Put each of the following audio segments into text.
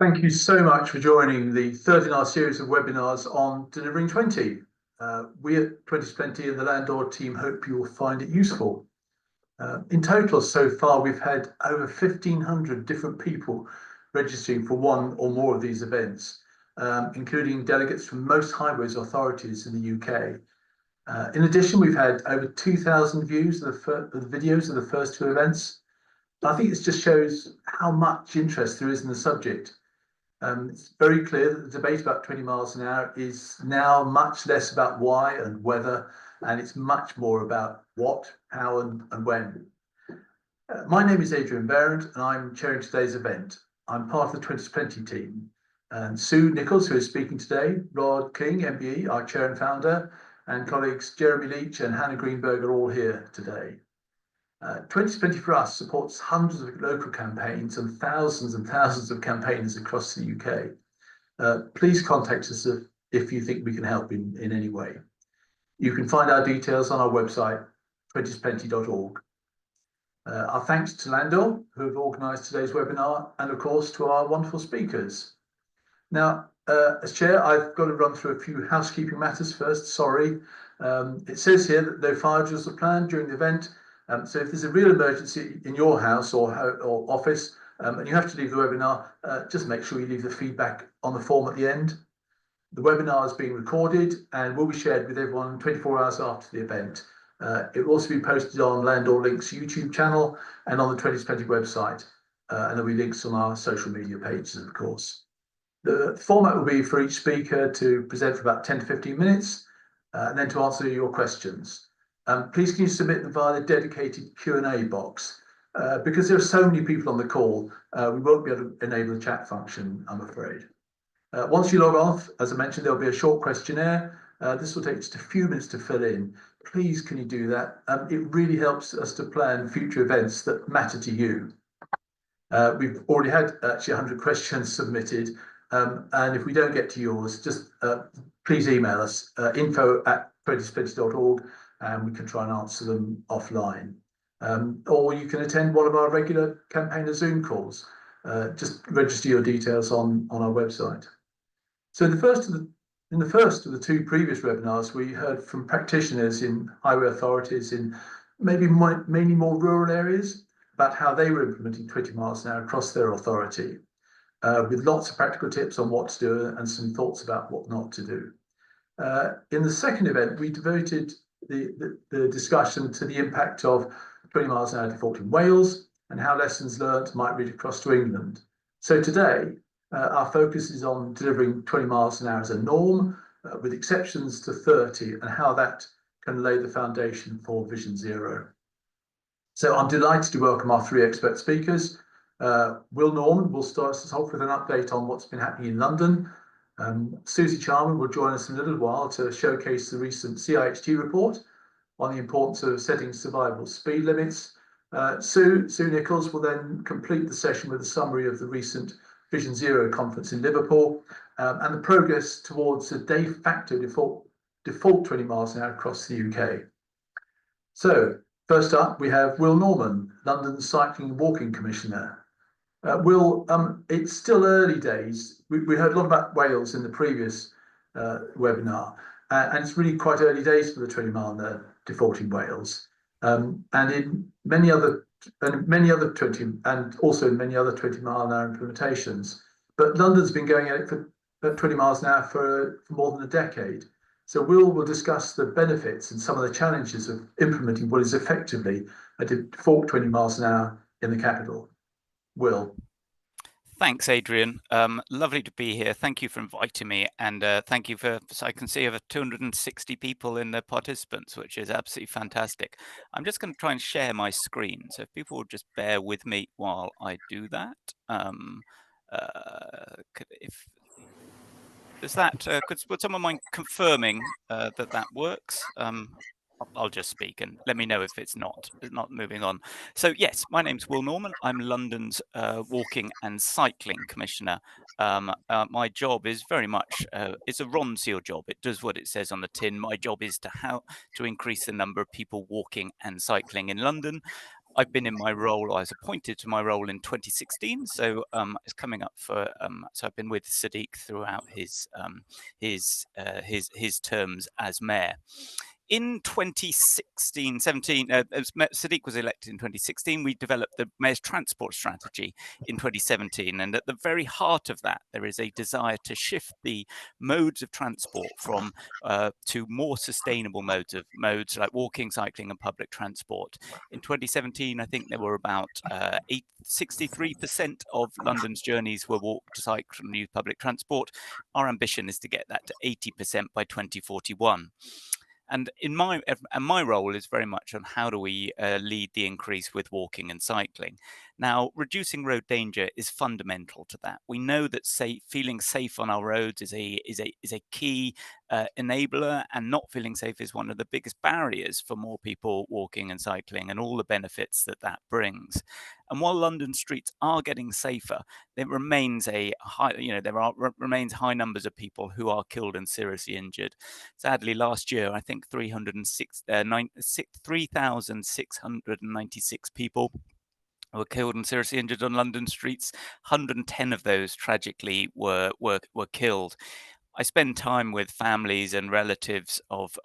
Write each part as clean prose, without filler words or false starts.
Thank you so much for joining the third in our series of webinars on Delivering 20. We at 2020 and the Landor team hope you will find it useful. In total, so far, we've had over 1,500 different people registering for one or more of these events, including delegates from most highways authorities in the UK. In addition, we've had over 2,000 views of the videos of the first two events. I think it just shows how much interest there is in the subject. It's very clear that the debate about 20 miles an hour is now much less about why and whether, and it's much more about what, how, and when. My name is Adrian Behrend, and I'm chairing today's event. I'm part of the 2020 team. And Sue Nichols, who is speaking today, Rod King, MBE, our chair and founder, and colleagues Jeremy Leach and Hannah Greenberg are all here today. 2020 for us supports hundreds of local campaigns and thousands of campaigners across the UK. Please contact us if you think we can help in any way. You can find our details on our website, 2020.org. Our thanks to Landor, who have organised today's webinar, and of course to our wonderful speakers. Now, as chair, I've got to run through a few housekeeping matters first, sorry. It says here that no fire drills are planned during the event. So if there's a real emergency in your house or office and you have to leave the webinar, just make sure you leave the feedback on the form at the end. The webinar is being recorded and will be shared with everyone 24 hours after the event. It will also be posted on Landor Link's YouTube channel and on the 2020 website. And there'll be links on our social media pages, of course. The format will be for each speaker to present for about 10 to 15 minutes and then to answer your questions. Please can you submit them via the dedicated Q&A box? Because there are so many people on the call, we won't be able to enable the chat function, I'm afraid. Once you log off, as I mentioned, there'll be a short questionnaire. This will take just a few minutes to fill in. Please can you do that? It really helps us to plan future events that matter to you. We've already had actually 100 questions submitted. And if we don't get to yours, just please email us, info@2020.org. And we can try and answer them offline. Or you can attend one of our regular campaigner Zoom calls. Just register your details on our website. So in the first of the two previous webinars, we heard from practitioners in highway authorities in mainly more rural areas about how they were implementing 20 miles an hour across their authority, with lots of practical tips on what to do and some thoughts about what not to do. In the second event, we devoted the discussion to the impact of 20 miles an hour default in Wales and how lessons learned might read across to England. So today, our focus is on delivering 20 miles an hour as a norm, with exceptions to 30, and how that can lay the foundation for Vision Zero. So I'm delighted to welcome our three expert speakers. Will Norman will start us off with an update on what's been happening in London. Suzy Charman will join us in a little while to showcase the recent CIHT report on the importance of setting survivable speed limits. Sue Nichols will then complete the session with a summary of the recent Vision Zero conference in Liverpool and the progress towards a de facto default 20 miles an hour across the UK. So first up, we have Will Norman, London's Cycling and Walking Commissioner. Will, it's still early days. We heard a lot about Wales in the previous webinar, and it's really quite early days for the 20 mile an hour default in Wales, and in many other 20 and also in many other 20 mile an hour implementations. But London's been going at it for 20 miles an hour for more than a decade. So will discuss the benefits and some of the challenges of implementing what is effectively a default 20 miles an hour in the capital. Will. Thanks, Adrian. Lovely to be here. Thank you for inviting me, and thank you so I can see over 260 people in the participants, which is absolutely fantastic. I'm just going to try and share my screen, so if people will just bear with me while I do that. Would someone mind confirming that works? I'll just speak and let me know if it's not moving on. So yes, my name's Will Norman. I'm London's Walking and Cycling Commissioner. My job is very much, it's a Ronseal job. It does what it says on the tin. My job is to increase the number of people walking and cycling in London. I've been in my role, I was appointed to my role in 2016, so it's coming up for, so I've been with Sadiq throughout his terms as mayor. In 2016-17, Sadiq was elected in 2016, we developed the Mayor's Transport Strategy in 2017. And at the very heart of that, there is a desire to shift the modes of transport from to more sustainable modes like walking, cycling, and public transport. In 2017, I think there were about 63% of London's journeys were walked, cycled, and used public transport. Our ambition is to get that to 80% by 2041. And my role is very much on how do we lead the increase with walking and cycling. Now, reducing road danger is fundamental to that. We know that feeling safe on our roads is a key enabler, and not feeling safe is one of the biggest barriers for more people walking and cycling, and all the benefits that that brings. And while London streets are getting safer, there remains remains high numbers of people who are killed and seriously injured. Sadly, last year, I think 3,696 people were killed and seriously injured on London streets. 110 of those tragically were killed. I spend time with families and relatives of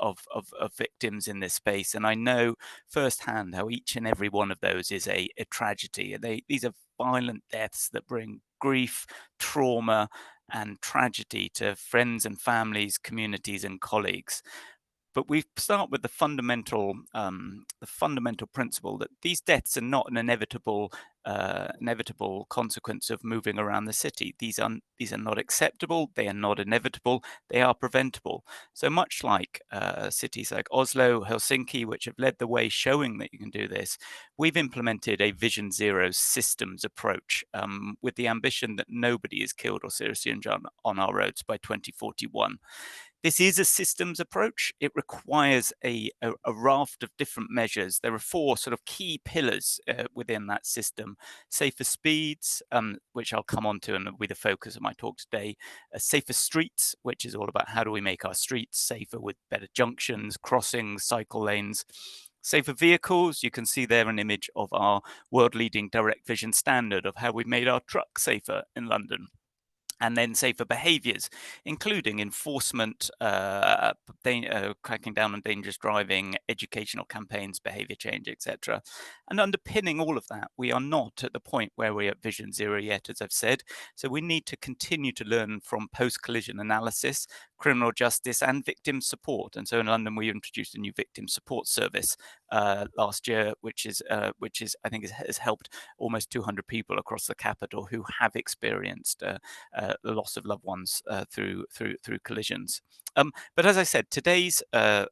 victims in this space, and I know firsthand how each and every one of those is a tragedy. These are violent deaths that bring grief, trauma, and tragedy to friends and families, communities, and colleagues. But we start with the fundamental principle that these deaths are not an inevitable consequence of moving around the city. These are not acceptable. They are not inevitable. They are preventable. So much like cities like Oslo, Helsinki, which have led the way, showing that you can do this, we've implemented a Vision Zero systems approach with the ambition that nobody is killed or seriously injured on our roads by 2041. This is a systems approach. It requires a raft of different measures. There are four sort of key pillars within that system. Safer speeds, which I'll come on to and will be the focus of my talk today. Safer streets, which is all about how do we make our streets safer with better junctions, crossings, cycle lanes. Safer vehicles, you can see there an image of our world-leading direct vision standard of how we've made our trucks safer in London. And then safer behaviours, including enforcement, cracking down on dangerous driving, educational campaigns, behaviour change, etc. And underpinning all of that, we are not at the point where we're at Vision Zero yet, as I've said. So we need to continue to learn from post-collision analysis, criminal justice, and victim support. And so in London, we introduced a new victim support service last year, which is I think has helped almost 200 people across the capital who have experienced the loss of loved ones through collisions. But as I said, today's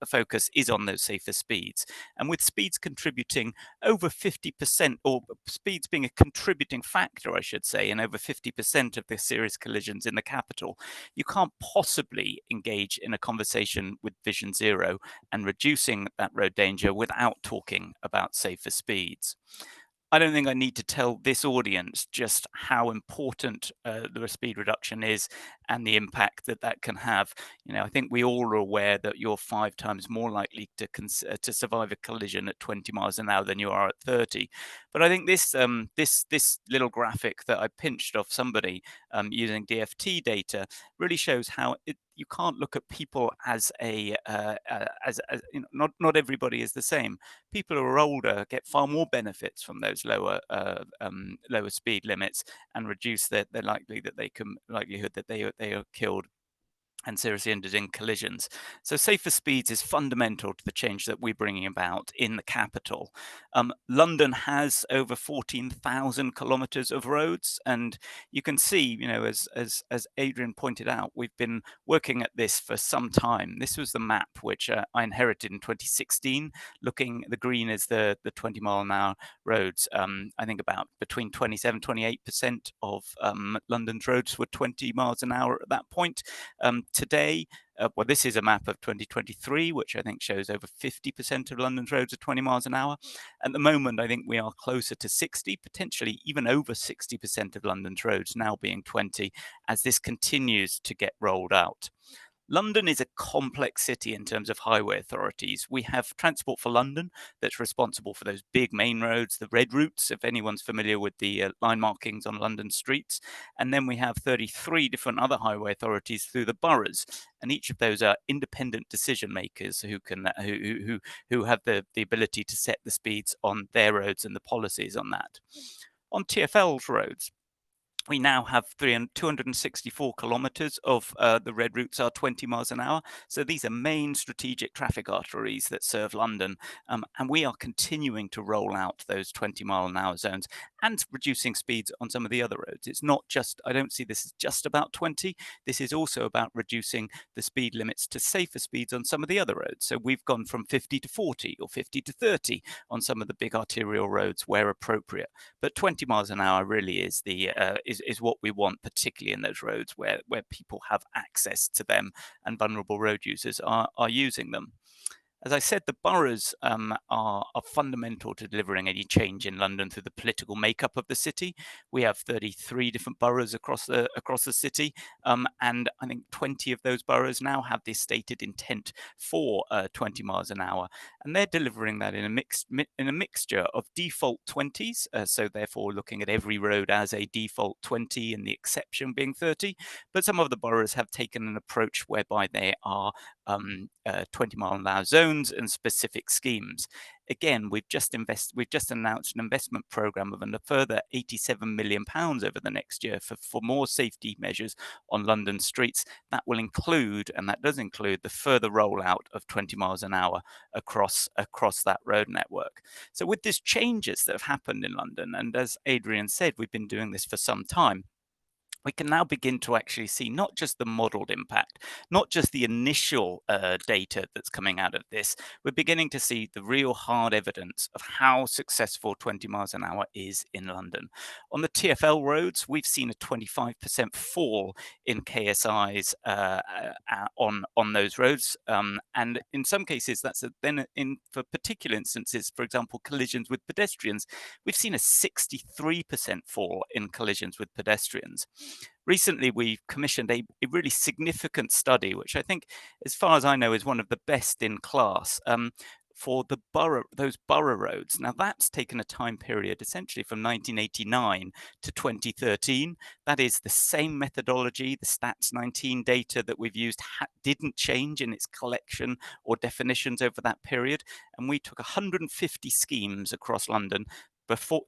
focus is on those safer speeds, and with speeds contributing over 50%, or speeds being a contributing factor, I should say, in over 50% of the serious collisions in the capital, you can't possibly engage in a conversation with Vision Zero and reducing that road danger without talking about safer speeds. I don't think I need to tell this audience just how important the speed reduction is and the impact that that can have. I think we all are aware that you're 5 times more likely to survive a collision at 20 miles an hour than you are at 30. But I think this little graphic that I pinched off somebody using DFT data really shows how you can't look at people as not everybody is the same. People who are older get far more benefits from those lower speed limits and reduce the likelihood that they are killed and seriously injured in collisions. So safer speeds is fundamental to the change that we're bringing about in the capital. London has over 14,000 kilometres of roads, and you can see, as Adrian pointed out, we've been working at this for some time. This was the map which I inherited in 2016, the green is the 20 mile an hour roads. I think about between 27-28% of London's roads were 20 miles an hour at that point. Today, this is a map of 2023, which I think shows over 50% of London's roads are 20 miles an hour. At the moment, I think we are closer to 60, potentially even over 60% of London's roads now being 20, as this continues to get rolled out. London is a complex city in terms of highway authorities. We have Transport for London that's responsible for those big main roads, the red routes, if anyone's familiar with the line markings on London streets. And then we have 33 different other highway authorities through the boroughs. And each of those are independent decision makers who have the ability to set the speeds on their roads and the policies on that. On TfL's roads, we now have 264 kilometres of the red routes are 20 miles an hour. So these are main strategic traffic arteries that serve London. And we are continuing to roll out those 20 mile an hour zones and reducing speeds on some of the other roads. It's not just, I don't see this as just about 20. This is also about reducing the speed limits to safer speeds on some of the other roads. So we've gone from 50 to 40 or 50 to 30 on some of the big arterial roads where appropriate. But 20 miles an hour really is is what we want, particularly in those roads where people have access to them and vulnerable road users are using them. As I said, the boroughs are fundamental to delivering any change in London through the political makeup of the city. We have 33 different boroughs across the city, and I think 20 of those boroughs now have this stated intent for 20 miles an hour, and they're delivering that in a mixture of default 20s, so therefore looking at every road as a default 20 and the exception being 30. But some of the boroughs have taken an approach whereby they are 20 mile an hour zones and specific schemes. Again, we've just announced an investment program of a further £87 million over the next year for more safety measures on London streets. That will include, and that does include, the further rollout of 20 miles an hour across that road network. So with these changes that have happened in London, and as Adrian said, we've been doing this for some time, we can now begin to actually see not just the modeled impact, not just the initial data that's coming out of this. We're beginning to see the real hard evidence of how successful 20 miles an hour is in London. On the TfL roads, we've seen a 25% fall in KSIs on those roads. And in some cases, that's for particular instances, for example, collisions with pedestrians, we've seen a 63% fall in collisions with pedestrians. Recently, we commissioned a really significant study, which I think, as far as I know, is one of the best in class, for those borough roads. Now, that's taken a time period essentially from 1989 to 2013. That is the same methodology. The Stats 19 data that we've used didn't change in its collection or definitions over that period. And we took 150 schemes across London,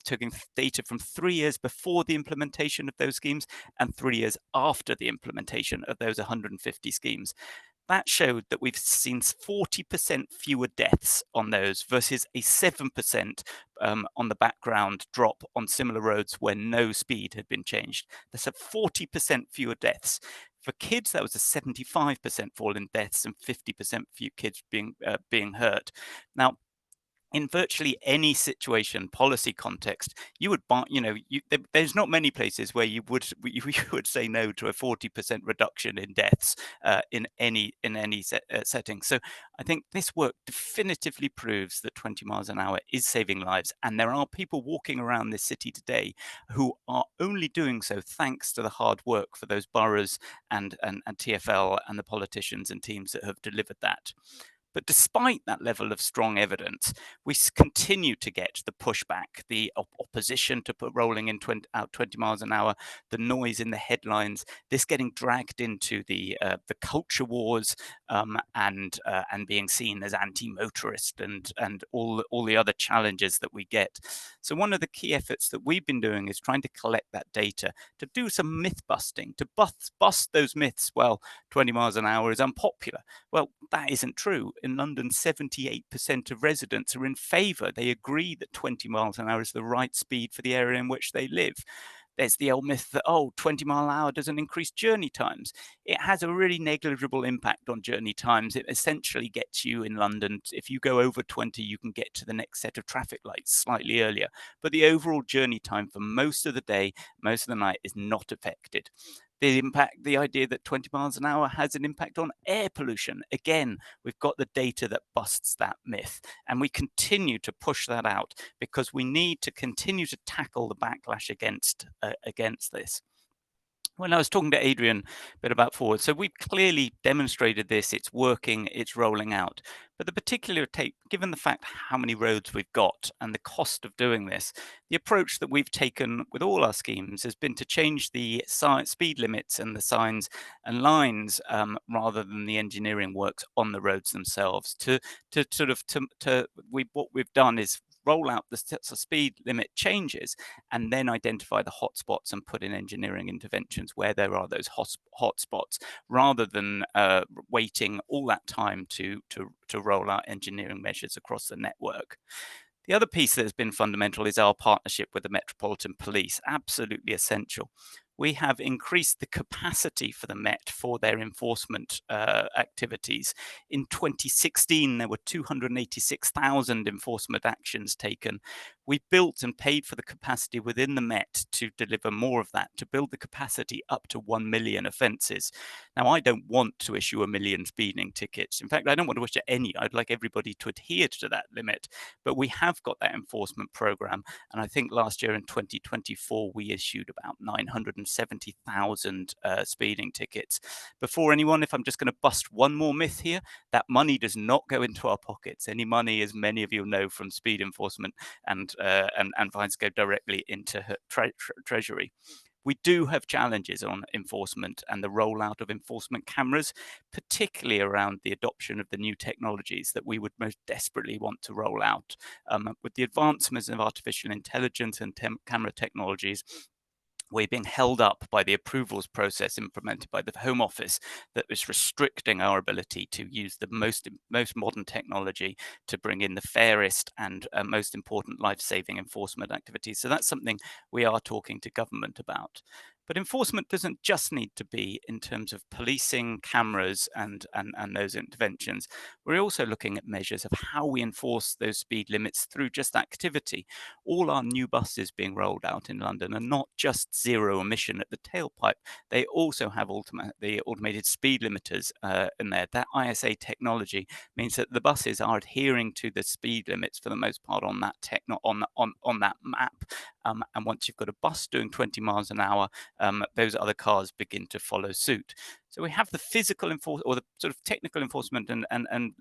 taking data from 3 years before the implementation of those schemes and 3 years after the implementation of those 150 schemes. That showed that we've seen 40% fewer deaths on those versus a 7% on the background drop on similar roads where no speed had been changed. That's a 40% fewer deaths. For kids, that was a 75% fall in deaths and 50% fewer kids being hurt. Now, in virtually any situation, policy context, you would buy, there's not many places where you would say no to a 40% reduction in deaths in any setting. So I think this work definitively proves that 20 miles an hour is saving lives, and there are people walking around this city today who are only doing so thanks to the hard work for those boroughs and TfL and the politicians and teams that have delivered that. But despite that level of strong evidence, we continue to get the pushback, the opposition to rolling in 20 miles an hour, the noise in the headlines, this getting dragged into the culture wars, and being seen as anti-motorist and all the other challenges that we get. So one of the key efforts that we've been doing is trying to collect that data, to do some myth busting, to bust those myths. Well, 20 miles an hour is unpopular. Well, that isn't true. In London, 78% of residents are in favour. They agree that 20 miles an hour is the right speed for the area in which they live. There's the old myth that, 20 mile an hour doesn't increase journey times. It has a really negligible impact on journey times. It essentially gets you in London. If you go over 20, you can get to the next set of traffic lights slightly earlier. But the overall journey time for most of the day, most of the night is not affected. The idea that 20 miles an hour has an impact on air pollution. Again, we've got the data that busts that myth, and we continue to push that out because we need to continue to tackle the backlash against this. When I was talking to Adrian a bit about forward, so we've clearly demonstrated this, it's working, it's rolling out. But the particular take, given the fact how many roads we've got and the cost of doing this, the approach that we've taken with all our schemes has been to change the speed limits and the signs and lines rather than the engineering works on the roads themselves. What we've done is roll out the speed limit changes and then identify the hotspots and put in engineering interventions where there are those hotspots, rather than waiting all that time to roll out engineering measures across the network. The other piece that has been fundamental is our partnership with the Metropolitan Police, absolutely essential. We have increased the capacity for the Met for their enforcement activities. In 2016, there were 286,000 enforcement actions taken. We built and paid for the capacity within the Met to deliver more of that, to build the capacity up to 1 million offences. Now, I don't want to issue 1 million speeding tickets. In fact, I don't want to issue any. I'd like everybody to adhere to that limit. But we have got that enforcement program. And I think last year in 2024, we issued about 970,000 speeding tickets. Before anyone, if I'm just going to bust one more myth here, that money does not go into our pockets. Any money, as many of you know from speed enforcement and fines, go directly into Treasury. We do have challenges on enforcement and the rollout of enforcement cameras, particularly around the adoption of the new technologies that we would most desperately want to roll out. With the advancements of artificial intelligence and camera technologies, we're being held up by the approvals process implemented by the Home Office that is restricting our ability to use the most modern technology to bring in the fairest and most important life-saving enforcement activities. So that's something we are talking to government about. But enforcement doesn't just need to be in terms of policing, cameras, and those interventions. We're also looking at measures of how we enforce those speed limits through just activity. All our new buses being rolled out in London are not just zero emission at the tailpipe. They also have the automated speed limiters in there. That ISA technology means that the buses are adhering to the speed limits for the most part on that on that map. And once you've got a bus doing 20 miles an hour, those other cars begin to follow suit. So we have the physical enforcement, or the sort of technical enforcement, and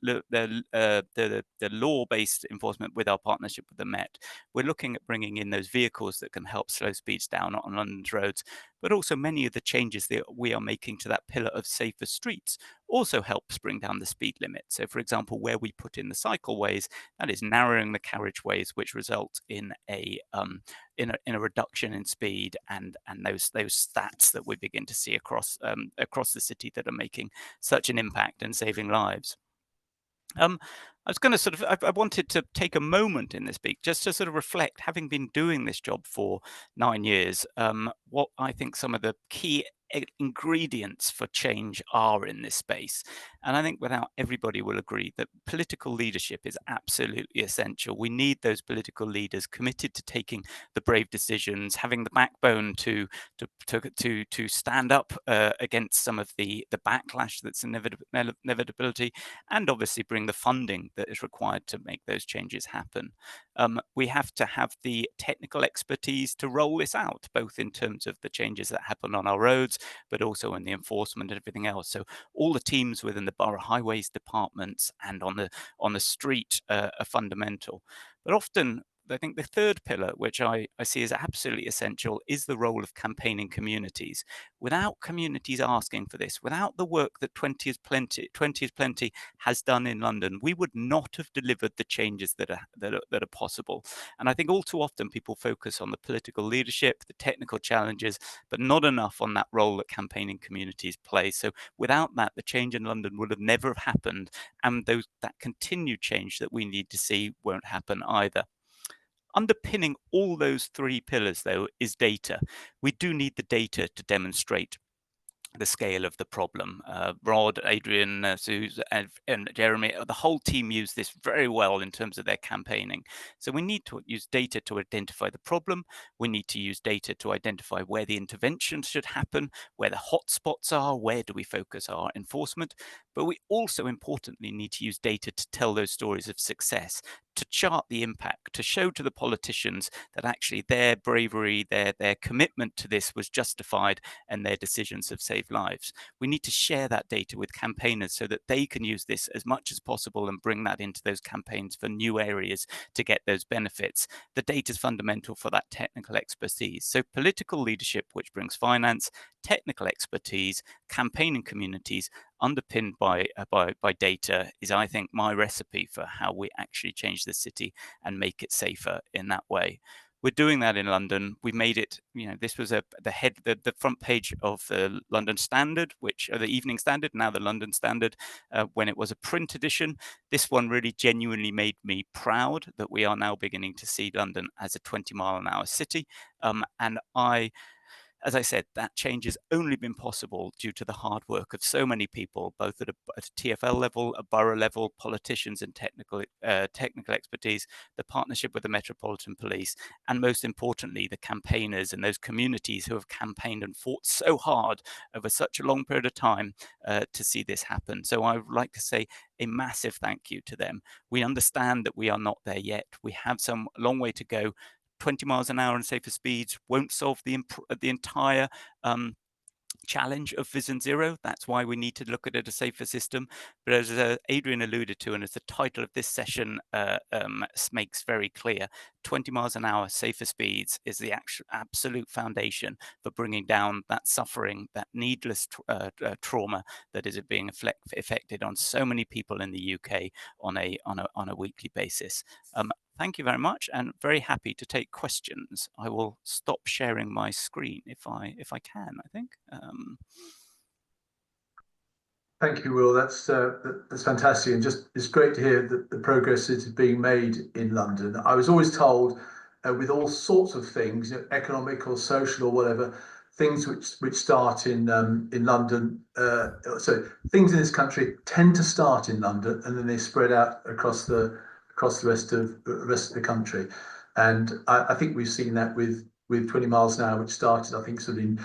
the law-based enforcement with our partnership with the Met. We're looking at bringing in those vehicles that can help slow speeds down on London's roads, but also many of the changes that we are making to that pillar of safer streets also helps bring down the speed limit. So, for example, where we put in the cycleways, that is narrowing the carriageways, which result in a reduction in speed and those stats that we begin to see across the city that are making such an impact and saving lives. I was going to I wanted to take a moment in this speak just to sort of reflect, having been doing this job for 9 years, what I think some of the key ingredients for change are in this space. And I think without everybody will agree that political leadership is absolutely essential. We need those political leaders committed to taking the brave decisions, having the backbone to stand up against some of the backlash that's inevitability, and obviously bring the funding that is required to make those changes happen. We have to have the technical expertise to roll this out, both in terms of the changes that happen on our roads, but also in the enforcement and everything else. So all the teams within the borough highways departments and on the street are fundamental. But often, I think the third pillar, which I see as absolutely essential, is the role of campaigning communities. Without communities asking for this, without the work that 20 is Plenty has done in London, we would not have delivered the changes that are possible. And I think all too often people focus on the political leadership, the technical challenges, but not enough on that role that campaigning communities play. So without that, the change in London would have never have happened, and that continued change that we need to see won't happen either. Underpinning all those three pillars, though, is data. We do need the data to demonstrate the scale of the problem. Rod, Adrian, Suze, and Jeremy, the whole team use this very well in terms of their campaigning. So we need to use data to identify the problem. We need to use data to identify where the interventions should happen, where the hotspots are, where do we focus our enforcement. But we also importantly need to use data to tell those stories of success. to chart the impact, to show to the politicians that actually their bravery, their commitment to this was justified and their decisions have saved lives. We need to share that data with campaigners so that they can use this as much as possible and bring that into those campaigns for new areas to get those benefits. The data is fundamental for that technical expertise. So political leadership, which brings finance, technical expertise, campaigning communities underpinned by data is, I think, my recipe for how we actually change the city and make it safer in that way. We're doing that in London. We made it, this was the front page of the London Standard, the Evening Standard, now the London Standard, when it was a print edition. This one really genuinely made me proud that we are now beginning to see London as a 20-mile-an-hour city. And as I said, that change has only been possible due to the hard work of so many people, both at a TfL level, a borough level, politicians and technical expertise, the partnership with the Metropolitan Police, and most importantly, the campaigners and those communities who have campaigned and fought so hard over such a long period of time to see this happen. So I would like to say a massive thank you to them. We understand that we are not there yet. We have some long way to go. 20 miles an hour and safer speeds won't solve the entire challenge of Vision Zero. That's why we need to look at a safer system. But as Adrian alluded to, and as the title of this session makes very clear, 20 miles an hour safer speeds is the absolute foundation for bringing down that suffering, that needless trauma that is being affected on so many people in the UK on a weekly basis. Thank you very much, and very happy to take questions. I will stop sharing my screen if I can, I think. Thank you, Will. That's fantastic, and it's great to hear that the progress that is being made in London. I was always told, with all sorts of things, economic or social or whatever, things which start in London. So things in this country tend to start in London, and then they spread out across the rest of the country. And I think we've seen that with 20 miles an hour, which started, I think, sort of in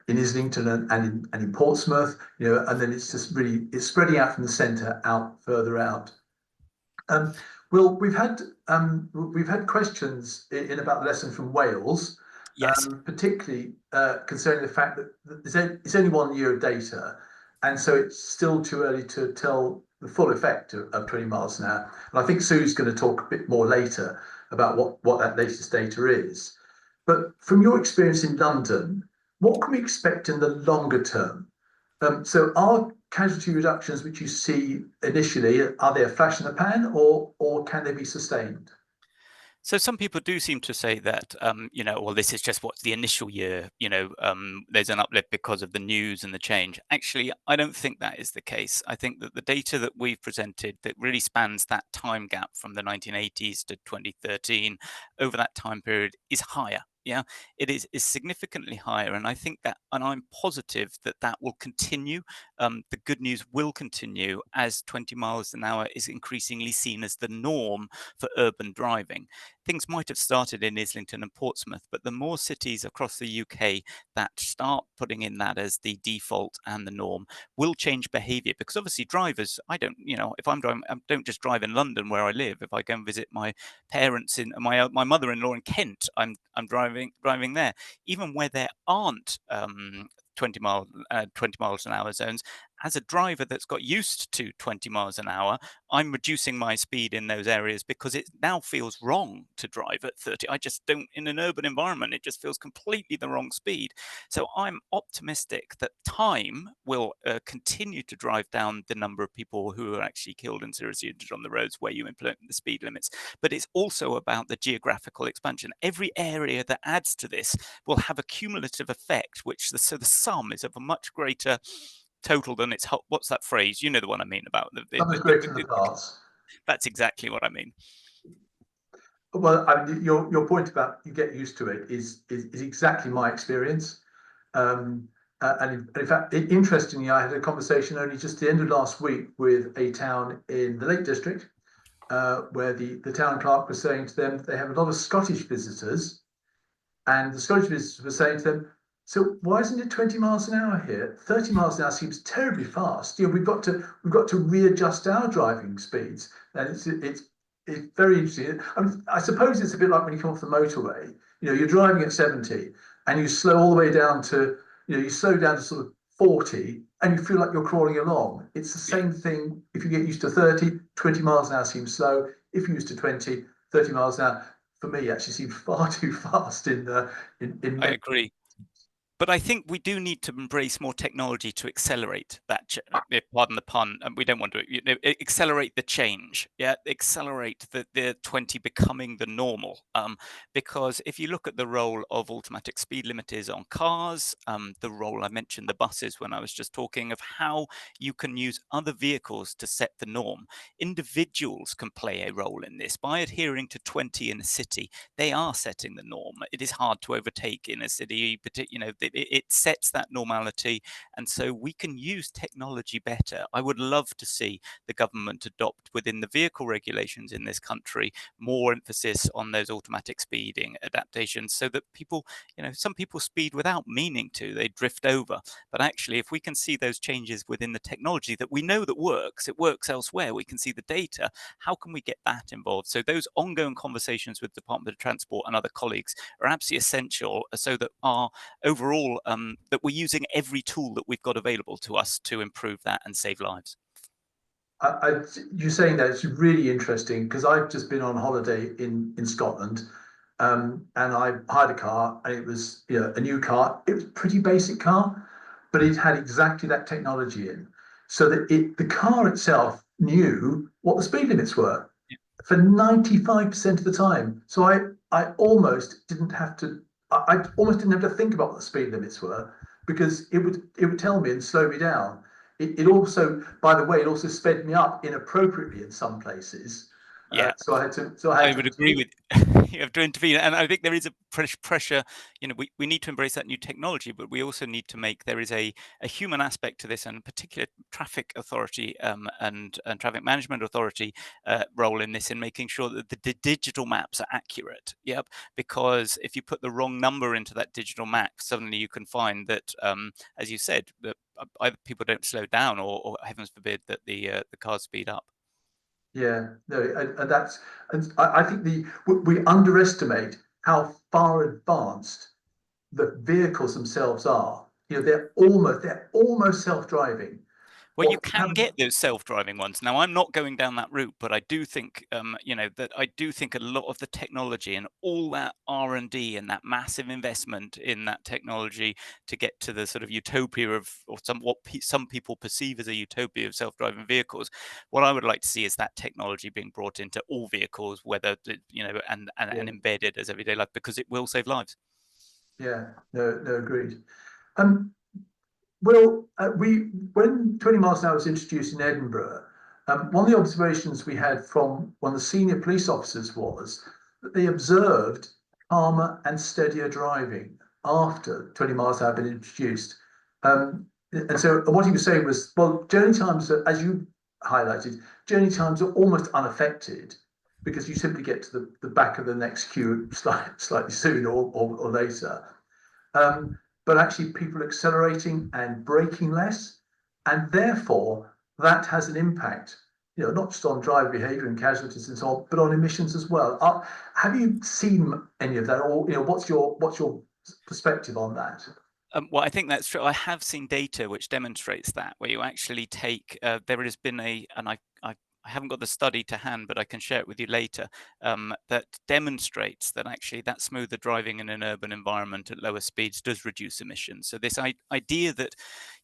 Islington and in Portsmouth, and then it's just really spreading out from the centre out further out. Will, we've had questions in about the lesson from Wales, yes, particularly concerning the fact that it's only 1 year of data, and so it's still too early to tell the full effect of 20 miles an hour. And I think Sue's going to talk a bit more later about what that latest data is. But from your experience in London, what can we expect in the longer term? So are casualty reductions which you see initially, are they a flash in the pan, or can they be sustained? So some people do seem to say that, well, this is just what's the initial year, there's an uplift because of the news and the change. Actually, I don't think that is the case. I think that the data that we've presented that really spans that time gap from the 1980s to 2013, over that time period, is higher. Yeah, it is significantly higher. And I think that, and I'm positive that will continue. The good news will continue as 20 miles an hour is increasingly seen as the norm for urban driving. Things might have started in Islington and Portsmouth, but the more cities across the UK that start putting in that as the default and the norm will change behaviour. Because obviously drivers, if I'm driving, I don't just drive in London where I live. If I go and visit my parents in my mother-in-law in Kent, I'm driving there. Even where there aren't 20 miles an hour zones, as a driver that's got used to 20 miles an hour, I'm reducing my speed in those areas because it now feels wrong to drive at 30. I just don't, in an urban environment, it just feels completely the wrong speed. So I'm optimistic that time will continue to drive down the number of people who are actually killed and seriously injured on the roads where you implement the speed limits. But it's also about the geographical expansion. Every area that adds to this will have a cumulative effect, so the sum is of a much greater total than its whole. What's that phrase? You know the one I mean about Sum is greater than the parts. That's exactly what I mean. Well, I mean, your point about you get used to it is exactly my experience. And in fact, interestingly, I had a conversation only just the end of last week with a town in the Lake District, where the town clerk was saying to them that they have a lot of Scottish visitors, and the Scottish visitors were saying to them, "So why isn't it 20 miles an hour here? 30 miles an hour seems terribly fast. We've got to readjust our driving speeds." And it's very interesting. I suppose it's a bit like when you come off the motorway. You're driving at 70 and you slow all the way down to, you slow down to sort of 40 and you feel like you're crawling along. It's the Yeah, same thing if you get used to 30, 20 miles an hour seems slow. If you're used to 20, 30 miles an hour, for me, actually seems far too fast in I many. agree. But I think we do need to embrace more technology to accelerate that. Pardon the pun. And we don't want to, accelerate the change. Yeah, accelerate the 20 becoming the normal. Because if you look at the role of automatic speed limiters on cars, the role I mentioned the buses when I was just talking of how you can use other vehicles to set the norm. Individuals can play a role in this by adhering to 20 in a city. They are setting the norm. It is hard to overtake in a city, but it sets that normality, and so we can use technology better. I would love to see the government adopt within the vehicle regulations in this country more emphasis on those automatic speeding adaptations, so that people, some people speed without meaning to, they drift over. But actually, if we can see those changes within the technology that we know that works, it works elsewhere, we can see the data, how can we get that involved? So those ongoing conversations with the Department of Transport and other colleagues are absolutely essential, so that our overall, that we're using every tool that we've got available to us to improve that and save lives. You saying that it's really interesting because I've just been on holiday in Scotland, and I hired a car, and it was a new car. It was a pretty basic car, but it had exactly that technology in, so that the car itself knew what the speed limits were for 95% of the time. So I almost didn't have to. I almost didn't have to think about what the speed limits were because it would tell me and slow me down. It also, by the way, it also sped me up inappropriately in some places. Yeah, So I had to. So I had I to. would agree with you have to intervene. And I think there is a pressure, we need to embrace that new technology, but we also need to make, there is a human aspect to this, and particular traffic authority and traffic management authority role in this, in making sure that the digital maps are accurate. Yep. Because if you put the wrong number into that digital map, suddenly you can find that, as you said, that either people don't slow down, or heavens forbid, that the cars speed up. Yeah, no, and that's, and I think we underestimate how far advanced the vehicles themselves are. They're almost self-driving. Well, you What can happens? get those self-driving ones. Now, I'm not going down that route, but I do think, that I do think a lot of the technology and all that R&D and that massive investment in that technology to get to the sort of utopia of, or some people perceive as a utopia of self-driving vehicles. What I would like to see is that technology being brought into all vehicles, whether, and Yeah, embedded as everyday life, because it will save lives. yeah, no, no, agreed. Um, Well, when 20 miles an hour was introduced in Edinburgh, one of the observations we had from one of the senior police officers was that they observed calmer and steadier driving after 20 miles an hour had been introduced. And so what he was saying was, well, journey times, as you highlighted, journey times are almost unaffected because you simply get to the back of the next queue slightly sooner or later. Um, but actually people accelerating and braking less, and therefore that has an impact, not just on driver behaviour and casualties and so on, but on emissions as well. Have you seen any of that, or what's your perspective on that? Well, I think that's true. I have seen data which demonstrates that, where you actually take, there has been and I haven't got the study to hand, but I can share it with you later, that demonstrates that actually that smoother driving in an urban environment at lower speeds does reduce emissions. So this idea that,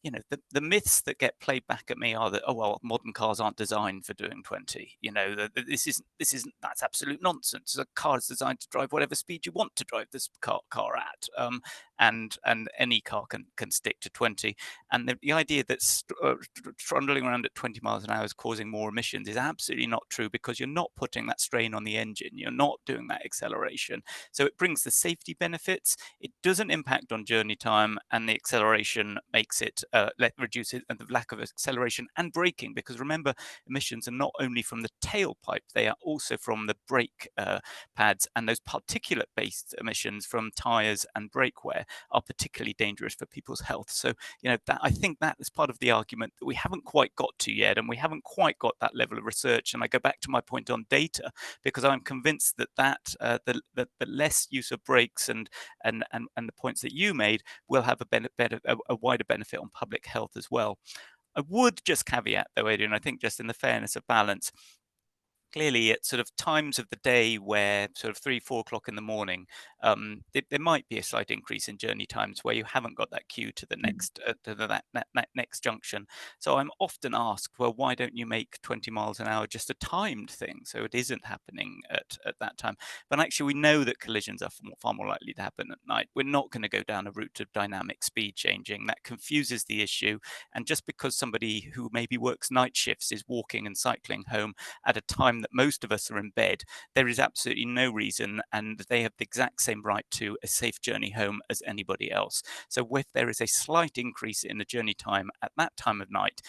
the myths that get played back at me are that, oh, well, modern cars aren't designed for doing 20. That's absolute nonsense. A car is designed to drive whatever speed you want to drive this car at. And any car can stick to 20. And the idea that trundling around at 20 miles an hour is causing more emissions is absolutely not true, because you're not putting that strain on the engine. You're not doing that acceleration. So it brings the safety benefits. It doesn't impact on journey time, and the acceleration makes it reduce it, and the lack of acceleration and braking, because remember, emissions are not only from the tailpipe, they are also from the brake pads and those particulate based emissions from tires and brake wear. are particularly dangerous for people's health. So, that I think that is part of the argument that we haven't quite got to yet, and we haven't quite got that level of research. And I go back to my point on data, because I'm convinced that the less use of brakes and the points that you made will have a wider benefit on public health as well. I would just caveat, though, Adrian, I think just in the fairness of balance, clearly at sort of times of the day where sort of 3-4 o'clock in the morning, there might be a slight increase in journey times where you haven't got that queue to the next that next junction. So I'm often asked, well, why don't you make 20 miles an hour just a timed thing, so it isn't happening at that time? But actually, we know that collisions are far more likely to happen at night. We're not going to go down a route of dynamic speed changing. That confuses the issue. And just because somebody who maybe works night shifts is walking and cycling home at a time that most of us are in bed, there is absolutely no reason, and they have the exact same right to a safe journey home as anybody else. So if there is a slight increase in the journey time at that time of night,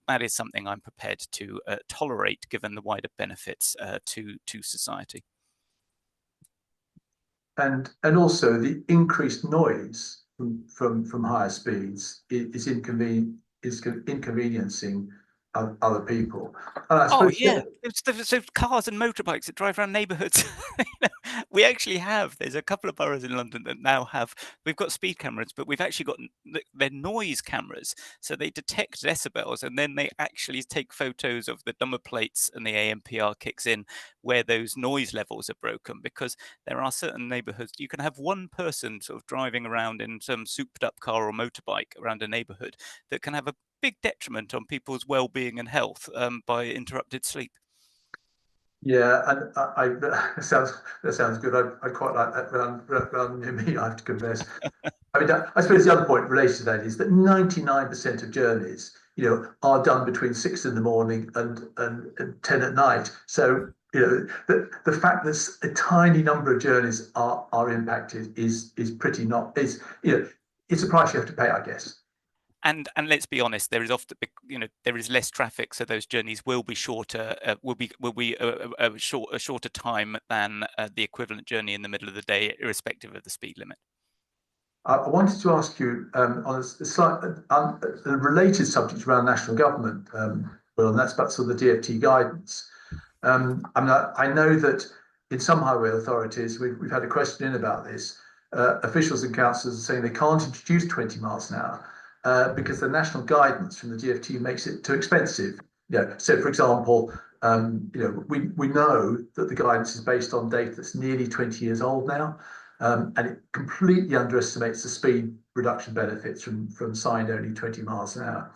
that is something I'm prepared to tolerate, given the wider benefits to society. And also the increased noise from higher speeds is inconveniencing other people. And I Oh suppose yeah, so cars and motorbikes that drive around neighbourhoods. We actually have. There's a couple of boroughs in London that now have. We've got speed cameras, but we've actually got they're noise cameras. So they detect decibels, and then they actually take photos of the number plates, and the AMPR kicks in where those noise levels are broken. Because there are certain neighbourhoods you can have one person sort of driving around in some souped-up car or motorbike around a neighbourhood that can have a big detriment on people's well-being and health by interrupted sleep. Yeah, and that sounds good. I quite like that round near me, I have to confess. I mean, I suppose the other point related to that is that 99% of journeys, are done between 6 in the morning and 10 at night. So, the fact that a tiny number of journeys are impacted is pretty not is it's a price you have to pay, I guess. And let's be honest, there is often there is less traffic, so those journeys will be shorter. Will be a shorter time than the equivalent journey in the middle of the day, irrespective of the speed limit. I wanted to ask you on a slight a related subject around national government, Will, and that's about sort of the DFT guidance. I know that in some highway authorities, we've had a question in about this. Officials and councillors are saying they can't introduce 20 miles an hour because the national guidance from the DFT makes it too expensive. So for example, we know that the guidance is based on data that's nearly 20 years old now, and it completely underestimates the speed reduction benefits from signed only 20 miles an hour.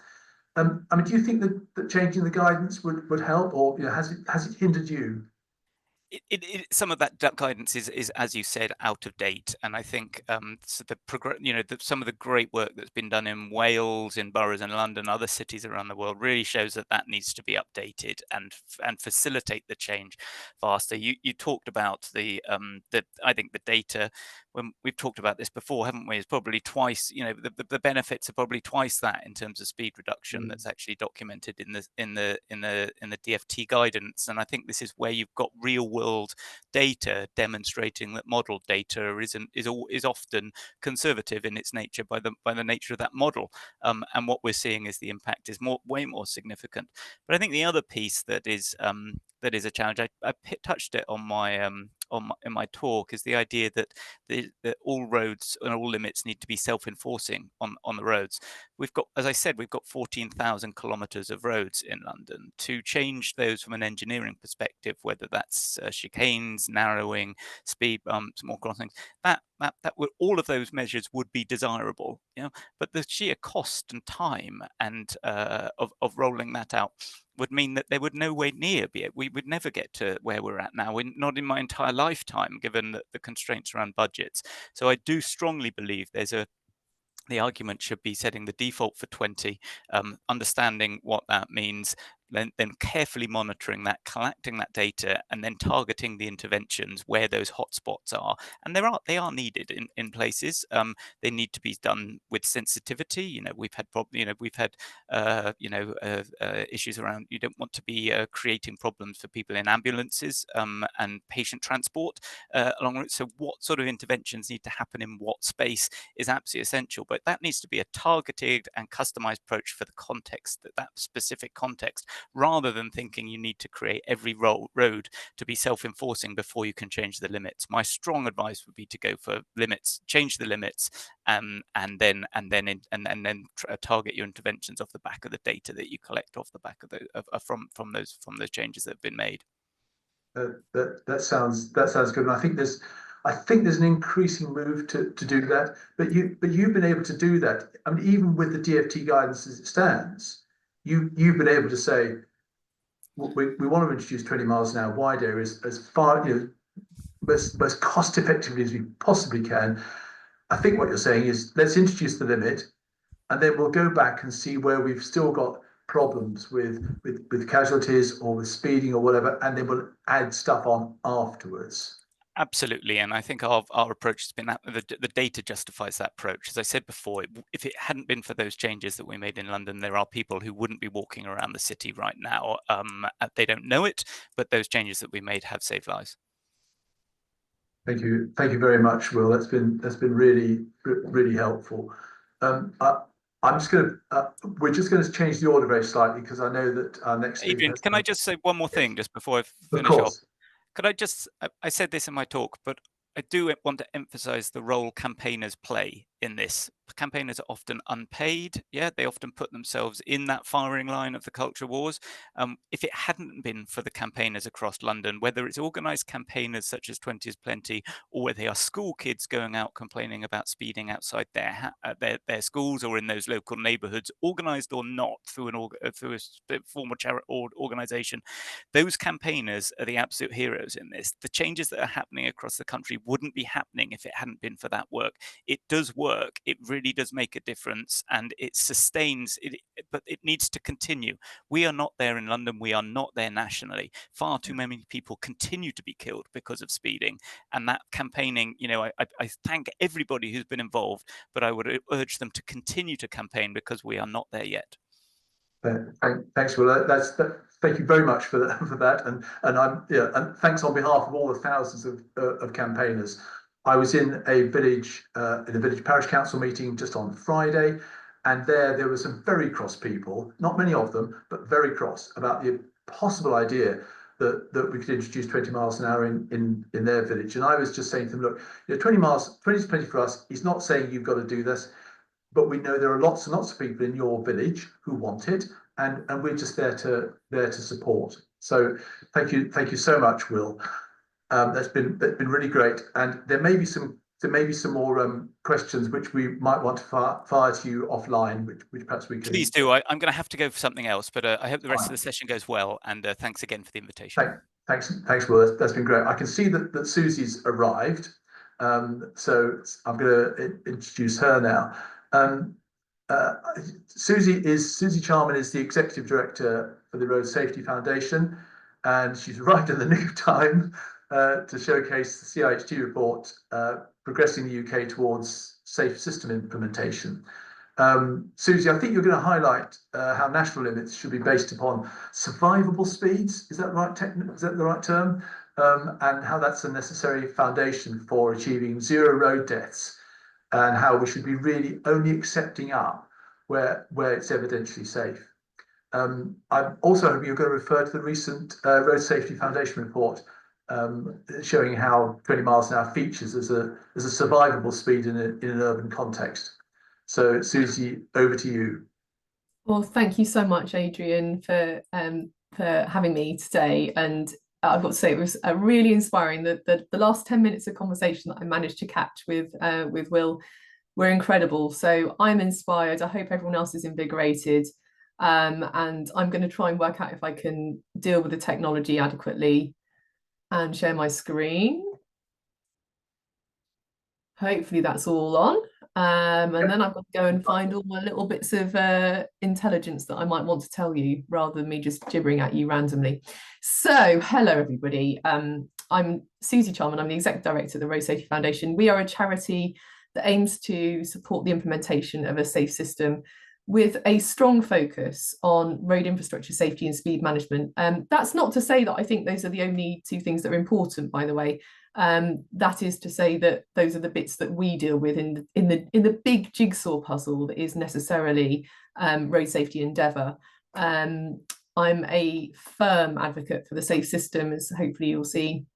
I mean, do you think that changing the guidance would help, or has it hindered you? Some of that guidance is, as you said, out of date, and I think so some of the great work that's been done in Wales, in boroughs in London, other cities around the world, really shows that needs to be updated and facilitate the change faster. You talked about I think the data, when we've talked about this before, haven't we? Is probably twice. The benefits are probably twice that in terms of speed reduction that's actually documented in the DFT guidance, and I think this is where you've got real world data demonstrating that model data is often conservative in its nature by the nature of that model, and what we're seeing is the impact is way more significant. But I think the other piece that is a challenge, I touched it on in my talk, is the idea that that all roads and all limits need to be self-enforcing on the roads. We've got, as I said, we've got 14,000 kilometres of roads in London. To change those from an engineering perspective, whether that's chicanes, narrowing, speed bumps, more crossings, that would, all of those measures would be desirable, but the sheer cost and time and of rolling that out would mean that there would no way near be it. We would never get to where we're at now, not in my entire lifetime, given the constraints around budgets. So I do strongly believe the argument should be setting the default for 20, understanding what that means, then carefully monitoring that, collecting that data, and then targeting the interventions where those hotspots are. And they are needed in places. They need to be done with sensitivity. We've had issues around, you don't want to be creating problems for people in ambulances and patient transport along with. So what sort of interventions need to happen in what space is absolutely essential, but that needs to be a targeted and customized approach for the context, that specific context, rather than thinking you need to create every road to be self-enforcing before you can change the limits. My strong advice would be to go for limits, change the limits, and then target your interventions off the back of the data that you collect off the back of from those changes that have been made. That sounds good. And I think there's an increasing move to do that. But you've been able to do that. I mean, even with the DFT guidance as it stands, you've been able to say, we want to introduce 20 miles an hour wide areas as far, most cost effectively as we possibly can. I think what you're saying is, let's introduce the limit, and then we'll go back and see where we've still got problems with casualties or with speeding or whatever, and then we'll add stuff on afterwards. Absolutely, and I think our approach has been that the data justifies that approach. As I said before, if it hadn't been for those changes that we made in London, there are people who wouldn't be walking around the city right now. They don't know it, but those changes that we made have saved lives. Thank you very much, Will. That's been really helpful. I'm just going to we're just going to change the order very slightly, because I know that our next Adrian, can I just say one more thing just before I finish off? Of off? course. Could I just, I said this in my talk, but I do want to emphasize the role campaigners play in this. Campaigners are often unpaid. Yeah, they often put themselves in that firing line of the culture wars. If it hadn't been for the campaigners across London, whether it's organized campaigners such as 20 is Plenty, or whether they are school kids going out complaining about speeding outside their schools or in those local neighborhoods, organized or not, through a formal charity or organization, those campaigners are the absolute heroes in this. The changes that are happening across the country wouldn't be happening if it hadn't been for that work. It does work. It really does make a difference, and it sustains it, but it needs to continue. We are not there in London. We are not there nationally. Far too many people continue to be killed because of speeding, and that campaigning, I thank everybody who's been involved, but I would urge them to continue to campaign, because we are not there yet. Thanks, Will. Thank you very much for that, and thanks on behalf of all the thousands of campaigners. I was in a village parish council meeting just on Friday, and there were some very cross people, not many of them, but very cross about the possible idea that we could introduce 20 miles an hour in their village. And I was just saying to them, look, 20 is plenty for us. He's not saying you've got to do this, but we know there are lots and lots of people in your village who want it, and we're just there to support. So thank you so much, Will. That's been really great, and there may be some more questions which we might want to fire to you offline, which perhaps we can. Please do. I'm going to have to go for something else, but I hope the rest of the session goes well, and thanks again for the invitation. Thanks, Will. That's been great. I can see that Suzy's arrived, so I'm going to introduce her now. Suzy Charman is the Executive Director for the Road Safety Foundation, and she's arrived in the new time to showcase the CIHT report, Progressing the UK Towards Safe System Implementation. Suzy, I think you're going to highlight how national limits should be based upon survivable speeds. Is that right? Is that the right term? And how that's a necessary foundation for achieving zero road deaths, and how we should be really only accepting up where it's evidentially safe. I'm also hoping you're going to refer to the recent Road Safety Foundation report, showing how 20 miles an hour features as a survivable speed in an urban context. So, Suzy, over to you. Well, thank you so much, Adrian, for having me today. And I've got to say, it was really inspiring. The last 10 minutes of conversation that I managed to catch with Will were incredible. So I'm inspired. I hope everyone else is invigorated. And I'm going to try and work out if I can deal with the technology adequately and share my screen. Hopefully that's all on. And then I've got to go and find all my little bits of intelligence that I might want to tell you rather than me just gibbering at you randomly. So, hello everybody. I'm Suzy Charman. I'm the Executive Director of the Road Safety Foundation. We are a charity that aims to support the implementation of a safe system with a strong focus on road infrastructure safety and speed management. That's not to say that I think those are the only two things that are important, by the way. That is to say that those are the bits that we deal with in the big jigsaw puzzle that is necessarily road safety endeavour. I'm a firm advocate for the safe system, as hopefully you'll see,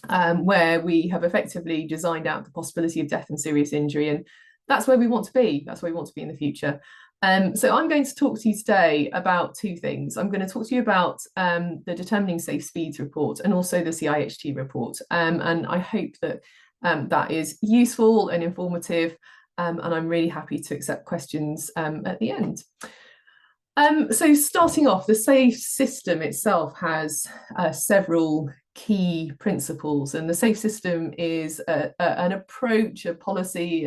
where we have effectively designed out the possibility of death and serious injury, and that's where we want to be. That's where we want to be in the future. So I'm going to talk to you today about two things. I'm going to talk to you about the Determining Safe Speeds report and also the CIHT report. And I hope that that is useful and informative. And I'm really happy to accept questions at the end. So starting off, the safe system itself has several key principles, and the safe system is an approach, a policy,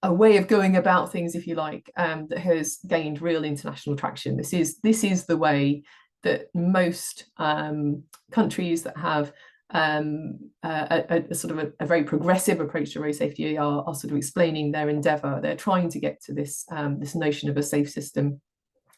a way of going about things, if you like, that has gained real international traction. This is the way that most countries that have a sort of a very progressive approach to road safety are sort of explaining their endeavour. They're trying to get to this this notion of a safe system.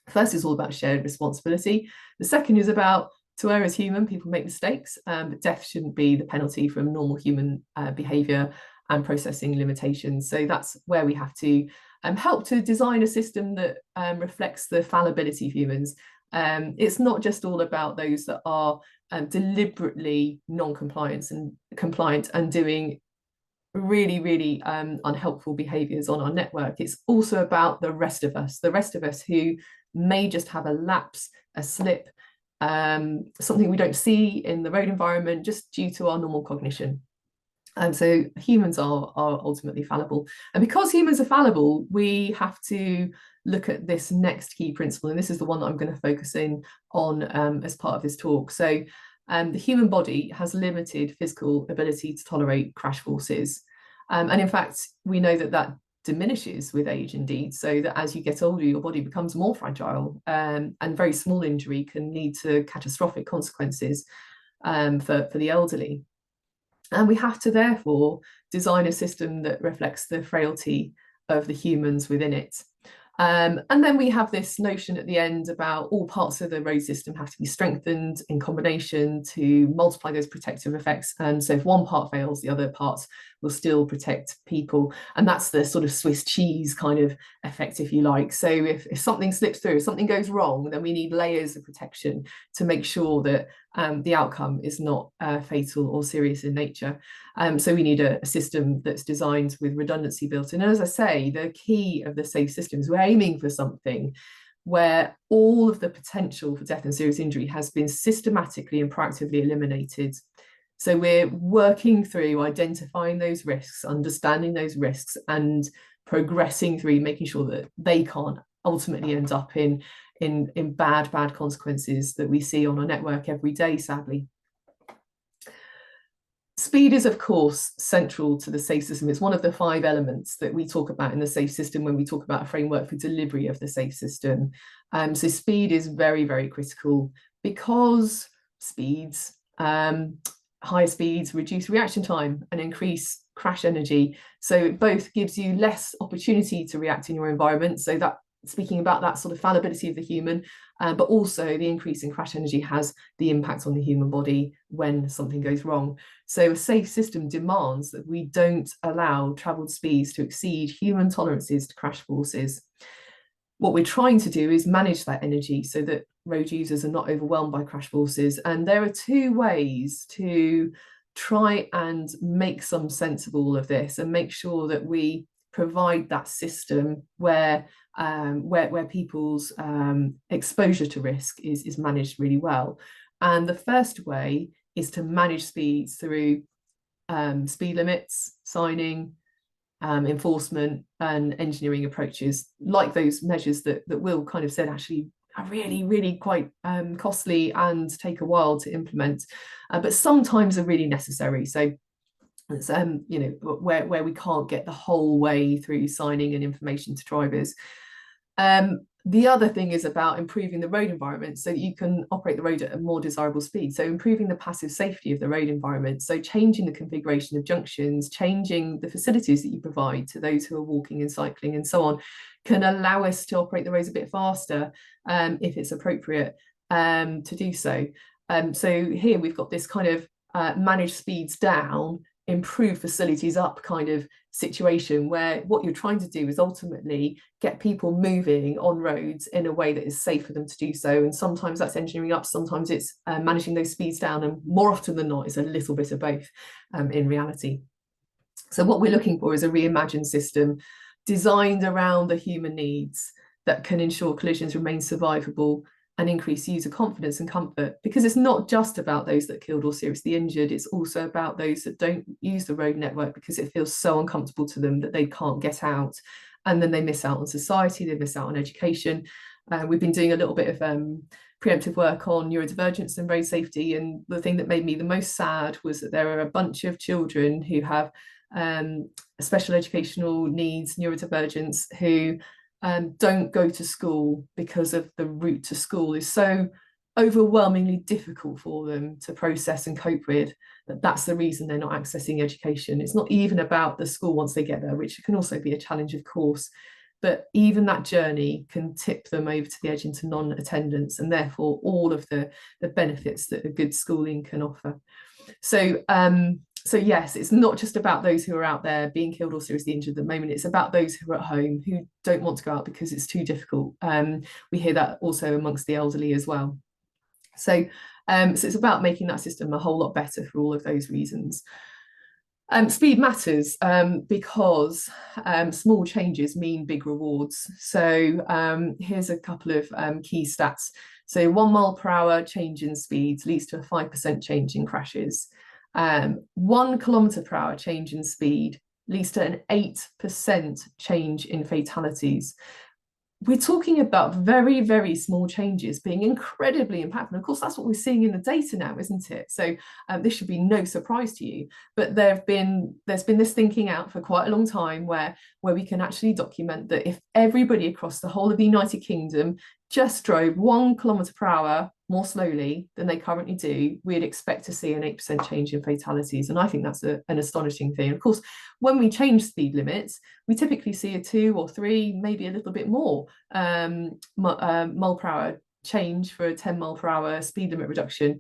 First is all about shared responsibility. The second is about to err as human, people make mistakes, but death shouldn't be the penalty from normal human behaviour and processing limitations. So that's where we have to help to design a system that reflects the fallibility of humans. It's not just all about those that are deliberately non-compliant and doing really unhelpful behaviours on our network. It's also about the rest of us who may just have a lapse, a slip, something we don't see in the road environment just due to our normal cognition. So humans are ultimately fallible. And because humans are fallible, we have to look at this next key principle. And this is the one that I'm going to focus in on as part of this talk. So the human body has limited physical ability to tolerate crash forces. And in fact, we know that that diminishes with age indeed, so that as you get older, your body becomes more fragile, and very small injury can lead to catastrophic consequences for the elderly. And we have to therefore design a system that reflects the frailty of the humans within it. And then we have this notion at the end about all parts of the road system have to be strengthened in combination to multiply those protective effects. And so if one part fails, the other parts will still protect people. And that's the sort of Swiss cheese kind of effect, if you like. So if something slips through, if something goes wrong, then we need layers of protection to make sure that the outcome is not fatal or serious in nature. So we need a system that's designed with redundancy built in. And as I say, the key of the safe system is we're aiming for something where all of the potential for death and serious injury has been systematically and proactively eliminated. So we're working through identifying those risks, understanding those risks, and progressing through making sure that they can't ultimately end up in bad consequences that we see on our network every day, sadly. Speed is, of course, central to the safe system. It's one of the 5 elements that we talk about in the safe system when we talk about a framework for delivery of the safe system. So speed is very critical because speeds, higher speeds reduce reaction time and increase crash energy. So it both gives you less opportunity to react in your environment. So that, speaking about that sort of fallibility of the human, but also the increase in crash energy has the impact on the human body when something goes wrong. So a safe system demands that we don't allow travelled speeds to exceed human tolerances to crash forces. What we're trying to do is manage that energy so that road users are not overwhelmed by crash forces. And there are 2 ways to try and make some sense of all of this and make sure that we provide that system where people's exposure to risk is managed really well. And the first way is to manage speeds through speed limits, signing, enforcement and engineering approaches, like those measures that Will kind of said actually are really quite costly and take a while to implement, but sometimes are really necessary. So It's, you know, where we can't get the whole way through signing and information to drivers. The other thing is about improving the road environment so that you can operate the road at a more desirable speed. So improving the passive safety of the road environment. So changing the configuration of junctions, changing the facilities that you provide to those who are walking and cycling and so on, can allow us to operate the roads a bit faster if it's appropriate to do so. So here we've got this kind of manage speeds down, improve facilities up kind of situation, where what you're trying to do is ultimately get people moving on roads in a way that is safe for them to do so. And sometimes that's engineering up, sometimes it's managing those speeds down, and more often than not it's a little bit of both in reality. So what we're looking for is a reimagined system designed around the human needs that can ensure collisions remain survivable and increase user confidence and comfort, because it's not just about those that are killed or seriously injured, it's also about those that don't use the road network because it feels so uncomfortable to them that they can't get out, and then they miss out on society, they miss out on education. We've been doing a little bit of preemptive work on neurodivergence and road safety, and the thing that made me the most sad was that there are a bunch of children who have special educational needs, neurodivergence, who don't go to school because of the route to school is so overwhelmingly difficult for them to process and cope with, that's the reason they're not accessing education. It's not even about the school once they get there, which can also be a challenge, of course, but even that journey can tip them over to the edge into non-attendance, and therefore all of the benefits that a good schooling can offer. So yes, it's not just about those who are out there being killed or seriously injured at the moment, it's about those who are at home who don't want to go out because it's too difficult. We hear that also amongst the elderly as well. So it's about making that system a whole lot better for all of those reasons. Speed matters because small changes mean big rewards. So here's a couple of key stats. So 1 mile per hour change in speeds leads to a 5% change in crashes. 1 kilometre per hour change in speed leads to an 8% change in fatalities. We're talking about very, very small changes being incredibly impactful. Of course, that's what we're seeing in the data now, isn't it? So this should be no surprise to you. But there's been this thinking out for quite a long time where we can actually document that if everybody across the whole of the United Kingdom just drove 1 kilometre per hour more slowly than they currently do, we'd expect to see an 8% change in fatalities. And I think that's an astonishing thing. Of course, when we change speed limits, we typically see a 2 or 3, maybe a little bit more mile per hour change for a 10 mile per hour speed limit reduction.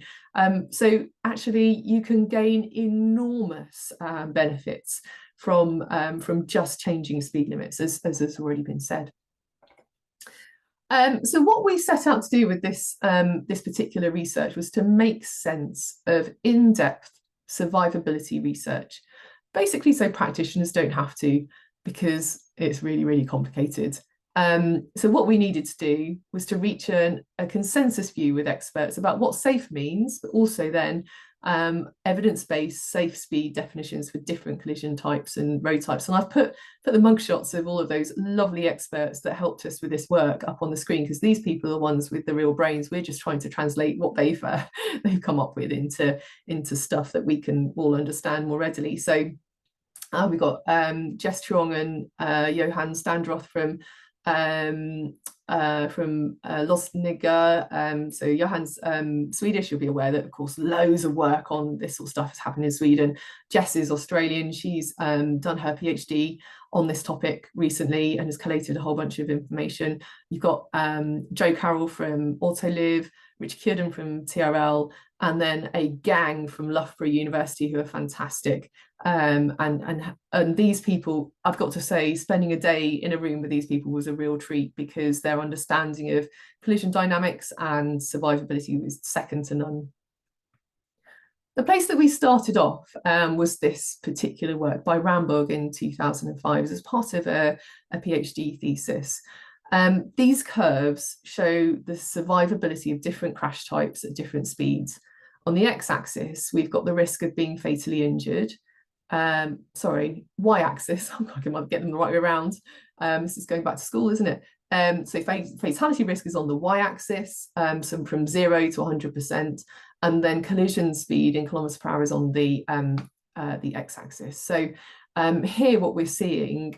So actually you can gain enormous benefits from just changing speed limits, as has already been said. So what we set out to do with this particular research was to make sense of in-depth survivability research, basically so practitioners don't have to, because it's really, really complicated. So what we needed to do was to reach a consensus view with experts about what safe means, but also then evidence-based safe speed definitions for different collision types and road types. And I've put the mugshots of all of those lovely experts that helped us with this work up on the screen, because these people are the ones with the real brains. We're just trying to translate what they've come up with into stuff that we can all understand more readily. So we've got Jess Truong and Johan Standroth from Lostniga. So Johan's Swedish. You'll be aware that, of course, loads of work on this sort of stuff has happened in Sweden. Jess is Australian. She's done her PhD on this topic recently and has collated a whole bunch of information. You've got Joe Carroll from Autoliv, Rich Kierden from TRL, and then a gang from Loughborough University who are fantastic. And these people, I've got to say, spending a day in a room with these people was a real treat, because their understanding of collision dynamics and survivability was second to none. The place that we started off was this particular work by Ramberg in 2005 as part of a PhD thesis. These curves show the survivability of different crash types at different speeds. On the x-axis, we've got the risk of being fatally injured. Sorry, y-axis, I'm not going to get them the right way around. This is going back to school, isn't it? So fatality risk is on the y-axis, so from 0 to 100%, and then collision speed in kilometers per hour is on the the x-axis. So here what we're seeing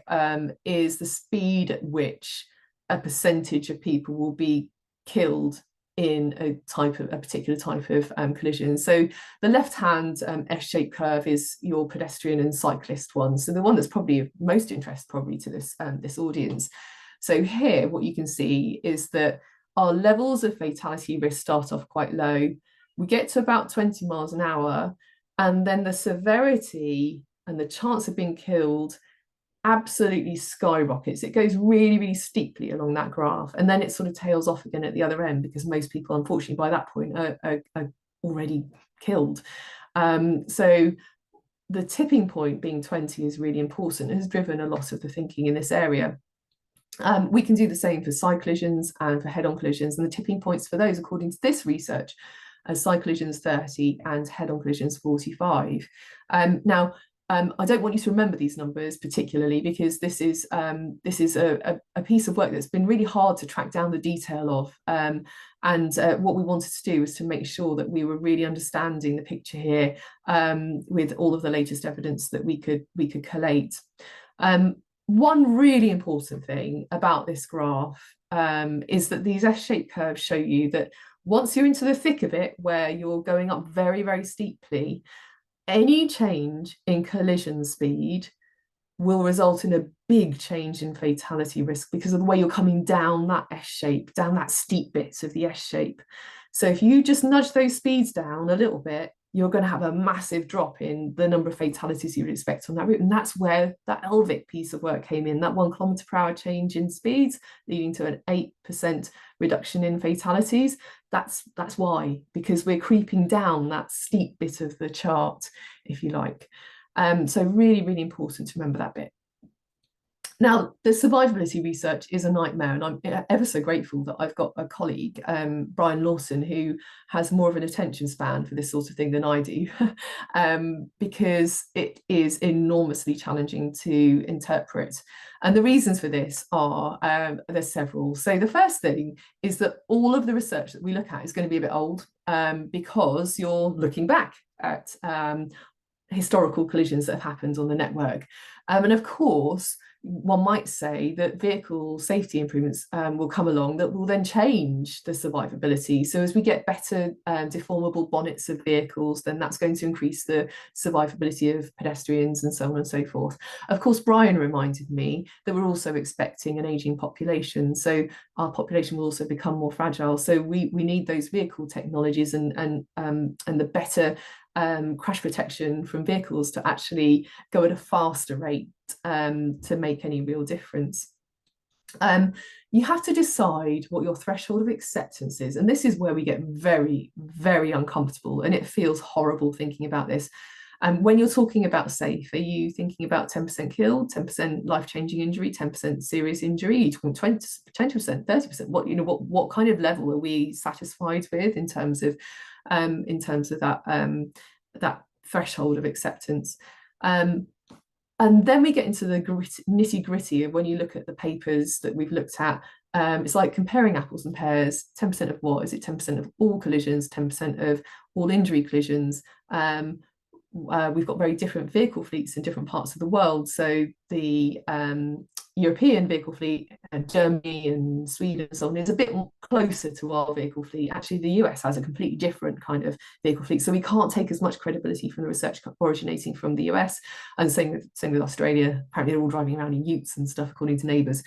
is the speed at which a percentage of people will be killed in a particular type of collision. So the left-hand S-shaped curve is your pedestrian and cyclist one. So the one that's probably of most interest probably to this this audience. So here what you can see is that our levels of fatality risk start off quite low. We get to about 20 miles an hour, and then the severity and the chance of being killed absolutely skyrockets. It goes really, really steeply along that graph, and then it sort of tails off again at the other end, because most people, unfortunately, by that point are already killed. So the tipping point being 20 is really important. It has driven a lot of the thinking in this area. We can do the same for side collisions and for head-on collisions, and the tipping points for those, according to this research, are side collisions 30 and head-on collisions 45. Now, I don't want you to remember these numbers particularly, because this is a piece of work that's been really hard to track down the detail of. And what we wanted to do was to make sure that we were really understanding the picture here with all of the latest evidence that we could collate. One really important thing about this graph is that these S-shaped curves show you that once you're into the thick of it, where you're going up very, very steeply, any change in collision speed will result in a big change in fatality risk because of the way you're coming down that S-shape, down that steep bit of the S-shape. So if you just nudge those speeds down a little bit, you're going to have a massive drop in the number of fatalities you would expect on that route. And that's where that ELVIC piece of work came in, that 1 kilometre per hour change in speeds, leading to an 8% reduction in fatalities. That's why, because we're creeping down that steep bit of the chart, if you like. So really, really important to remember that bit. Now, the survivability research is a nightmare, and I'm ever so grateful that I've got a colleague, Brian Lawson, who has more of an attention span for this sort of thing than I do, because it is enormously challenging to interpret. And the reasons for this are, there's several. So the first thing is that all of the research that we look at is going to be a bit old, because you're looking back at historical collisions that have happened on the network. And of course, one might say that vehicle safety improvements will come along that will then change the survivability. So as we get better deformable bonnets of vehicles, then that's going to increase the survivability of pedestrians and so on and so forth. Of course, Brian reminded me that we're also expecting an aging population. So our population will also become more fragile. So we need those vehicle technologies and the better crash protection from vehicles to actually go at a faster rate to make any real difference. You have to decide what your threshold of acceptance is, and this is where we get very, very uncomfortable, and it feels horrible thinking about this. When you're talking about safe, are you thinking about 10% killed, 10% life-changing injury, 10% serious injury? Are you talking 20%, 30%? What kind of level are we satisfied with in terms of that threshold of acceptance? And then we get into the nitty-gritty of when you look at the papers that we've looked at. It's like comparing apples and pears. 10% of what? Is it 10% of all collisions, 10% of all injury collisions? We've got very different vehicle fleets in different parts of the world. So the European vehicle fleet, Germany and Sweden and so on, is a bit more closer to our vehicle fleet. Actually, the US has a completely different kind of vehicle fleet. So we can't take as much credibility from the research originating from the US. And same with Australia. Apparently they're all driving around in utes and stuff, according to neighbours.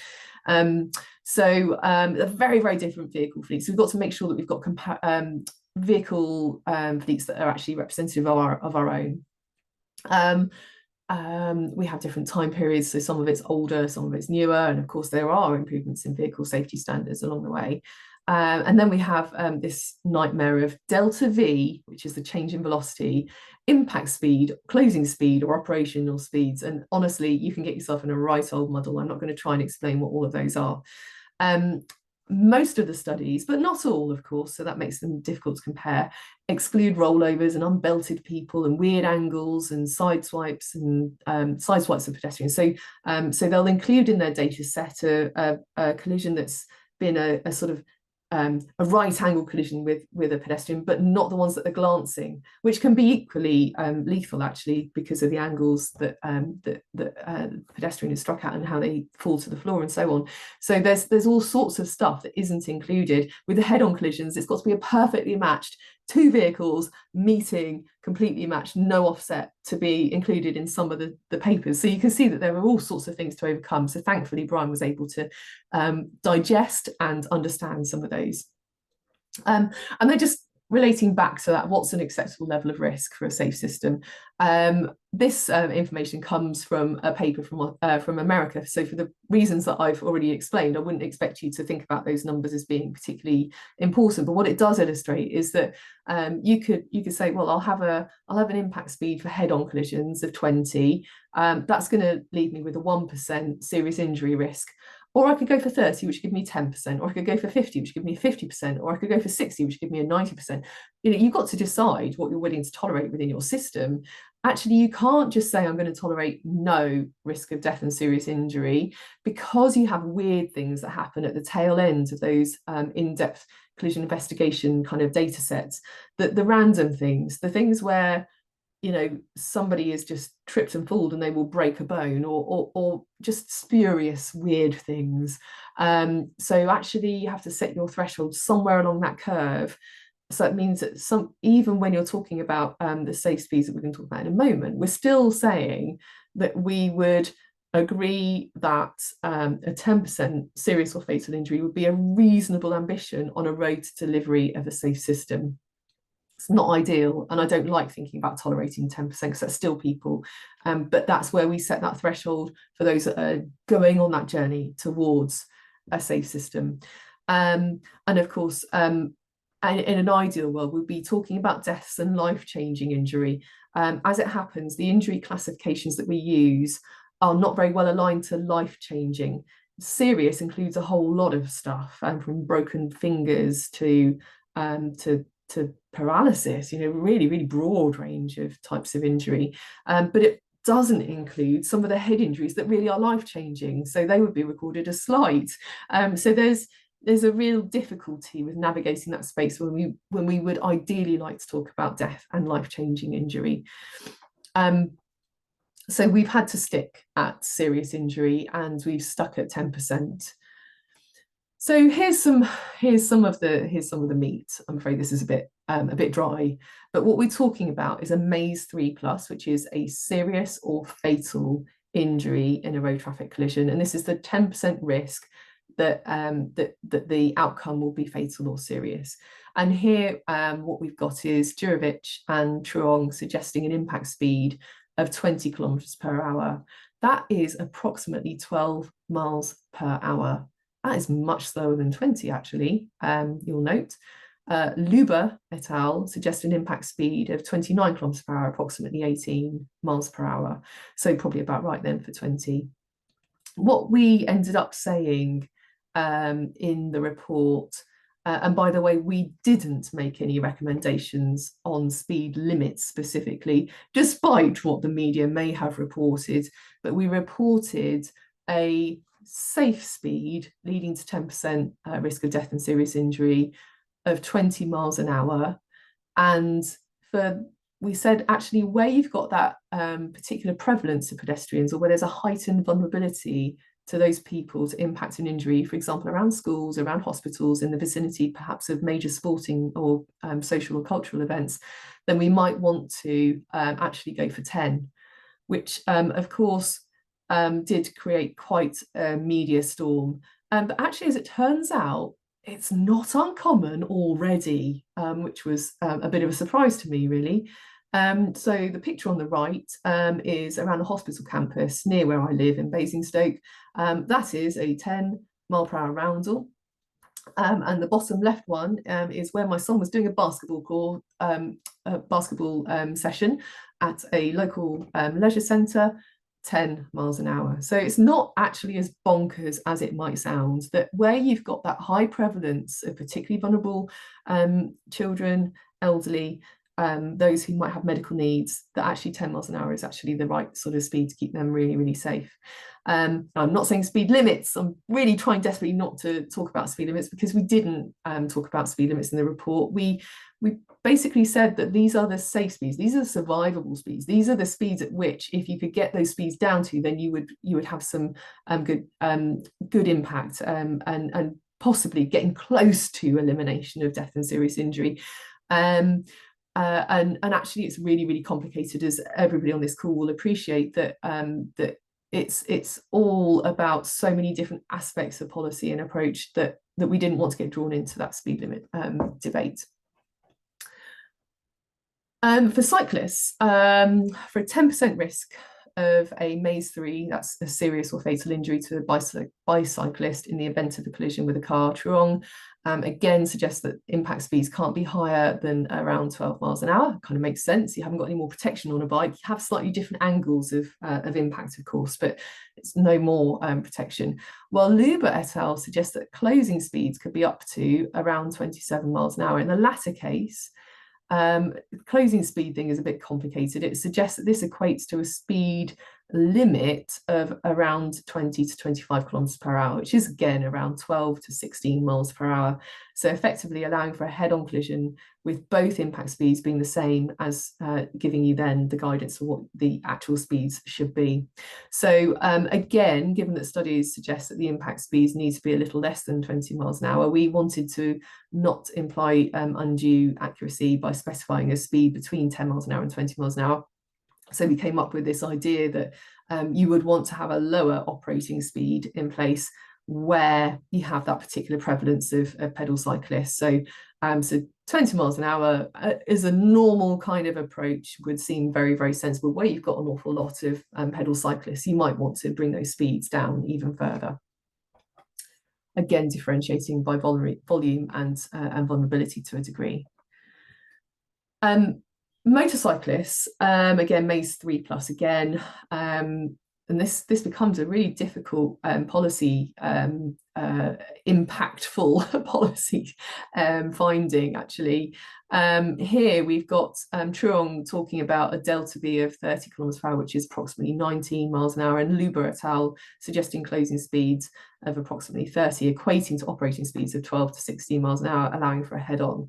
So they're very, very different vehicle fleets. So we've got to make sure that we've got vehicle fleets that are actually representative of our own. We have different time periods, so some of it's older, some of it's newer, and of course there are improvements in vehicle safety standards along the way. And then we have this nightmare of delta V, which is the change in velocity, impact speed, closing speed, or operational speeds. And honestly, you can get yourself in a right old muddle. I'm not going to try and explain what all of those are. Most of the studies, but not all, of course, so that makes them difficult to compare, exclude rollovers and unbelted people and weird angles and side swipes of pedestrians. So they'll include in their data set a collision that's been a sort of a right angle collision with a pedestrian, but not the ones that are glancing, which can be equally lethal actually, because of the angles that the pedestrian is struck at and how they fall to the floor and so on. So there's all sorts of stuff that isn't included. With the head-on collisions, it's got to be a perfectly matched two vehicles meeting, completely matched, no offset, to be included in some of the papers. So you can see that there are all sorts of things to overcome. So thankfully, Brian was able to digest and understand some of those. And then just relating back to that, what's an acceptable level of risk for a safe system? This information comes from a paper from America. So for the reasons that I've already explained, I wouldn't expect you to think about those numbers as being particularly important. But what it does illustrate is that you could say, well, I'll have an impact speed for head-on collisions of 20. That's going to leave me with a 1% serious injury risk. Or I could go for 30, which give me 10%, or I could go for 50, which give me 50%, or I could go for 60, which give me a 90%. You know, you've got to decide what you're willing to tolerate within your system. Actually, you can't just say, I'm going to tolerate no risk of death and serious injury, because you have weird things that happen at the tail end of those in-depth collision investigation kind of data sets, the random things, the things where, you know, somebody is just tripped and fooled and they will break a bone, or just spurious weird things. So actually you have to set your threshold somewhere along that curve. So it means that even when you're talking about the safe speeds that we're going to talk about in a moment, we're still saying that we would agree that a 10% serious or fatal injury would be a reasonable ambition on a road to delivery of a safe system. It's not ideal, and I don't like thinking about tolerating 10% because that's still people, but that's where we set that threshold for those that are going on that journey towards a safe system. And of course, in an ideal world, we'd be talking about deaths and life-changing injury. As it happens, the injury classifications that we use are not very well aligned to life-changing. Serious includes a whole lot of stuff, from broken fingers to paralysis, you know, really broad range of types of injury, but it doesn't include some of the head injuries that really are life-changing, so they would be recorded as slight. So there's a real difficulty with navigating that space when we would ideally like to talk about death and life-changing injury. So we've had to stick at serious injury, and we've stuck at 10%. So here's some of the meat. I'm afraid this is a bit dry, but what we're talking about is a MAZE 3+, which is a serious or fatal injury in a road traffic collision, and this is the 10% risk that the outcome will be fatal or serious. And here, what we've got is Jurovic and Truong suggesting an impact speed of 20 kilometers per hour. That is approximately 12 miles per hour. That is much slower than 20, actually, you'll note. Luber et al. Suggest an impact speed of 29 kilometers per hour, approximately 18 miles per hour. So probably about right then for 20. What we ended up saying in the report, and by the way, we didn't make any recommendations on speed limits specifically, despite what the media may have reported, but we reported a safe speed leading to 10% risk of death and serious injury of 20 miles an hour. And we said actually where you've got that particular prevalence of pedestrians, or where there's a heightened vulnerability to those people to impact and injury, for example, around schools, around hospitals, in the vicinity perhaps of major sporting or social or cultural events, then we might want to actually go for 10, which of course did create quite a media storm. But actually, as it turns out, it's not uncommon already, which was a bit of a surprise to me, really. So the picture on the right is around the hospital campus near where I live in Basingstoke. That is a 10 mile per hour roundel. And the bottom left one is where my son was doing a basketball session at a local leisure centre, 10 miles an hour. So it's not actually as bonkers as it might sound, that where you've got that high prevalence of particularly vulnerable children, elderly, those who might have medical needs, that actually 10 miles an hour is actually the right sort of speed to keep them really, really safe. I'm not saying speed limits. I'm really trying desperately not to talk about speed limits, because we didn't talk about speed limits in the report. We basically said that these are the safe speeds, these are the survivable speeds, these are the speeds at which, if you could get those speeds down to, then you would have some good impact, and possibly getting close to elimination of death and serious injury. And actually it's really, really complicated, as everybody on this call will appreciate, that that it's all about so many different aspects of policy and approach that we didn't want to get drawn into that speed limit debate. For cyclists, for a 10% risk of a Maze 3, that's a serious or fatal injury to a bicyclist in the event of a collision with a car, Truong again suggests that impact speeds can't be higher than around 12 miles an hour. Kind of makes sense. You haven't got any more protection on a bike. You have slightly different angles of impact, of course, but it's no more protection. While Luber et al. Suggests that closing speeds could be up to around 27 miles an hour. In the latter case, closing speed thing is a bit complicated. It suggests that this equates to a speed limit of around 20 to 25 kilometers per hour, which is again around 12 to 16 miles per hour. So effectively allowing for a head-on collision with both impact speeds being the same, as giving you then the guidance for what the actual speeds should be. So again, given that studies suggest that the impact speeds need to be a little less than 20 miles an hour, we wanted to not imply undue accuracy by specifying a speed between 10 miles an hour and 20 miles an hour. So we came up with this idea that you would want to have a lower operating speed in place where you have that particular prevalence of pedal cyclists. So 20 miles an hour is a normal kind of approach, would seem very, very sensible. Where you've got an awful lot of pedal cyclists, you might want to bring those speeds down even further. Again, differentiating by volume and vulnerability to a degree. Motorcyclists, again, Maze 3+ again, and this becomes a really difficult policy, impactful policy finding, actually. Here we've got Truong talking about a delta V of 30 kilometers per hour, which is approximately 19 miles an hour, and Luber et al. Suggesting closing speeds of approximately 30, equating to operating speeds of 12 to 16 miles an hour, allowing for a head-on.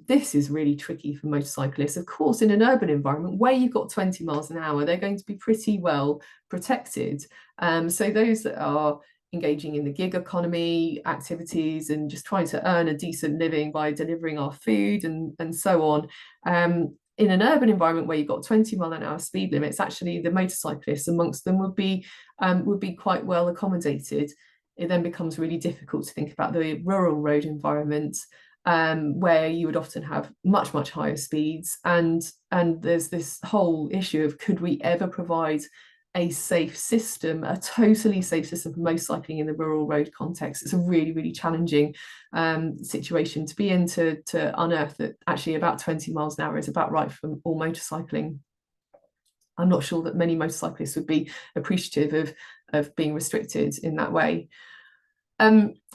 This is really tricky for motorcyclists. Of course, in an urban environment where you've got 20 miles an hour, they're going to be pretty well protected. So those that are engaging in the gig economy activities and just trying to earn a decent living by delivering our food and so on, in an urban environment where you've got 20 mile an hour speed limits, actually the motorcyclists amongst them would be quite well accommodated. It then becomes really difficult to think about the rural road environment, where you would often have much, much higher speeds. And there's this whole issue of, could we ever provide a safe system, a totally safe system for motorcycling in the rural road context? It's a really, really challenging situation to be in, to unearth that actually about 20 miles an hour is about right for all motorcycling. I'm not sure that many motorcyclists would be appreciative of being restricted in that way.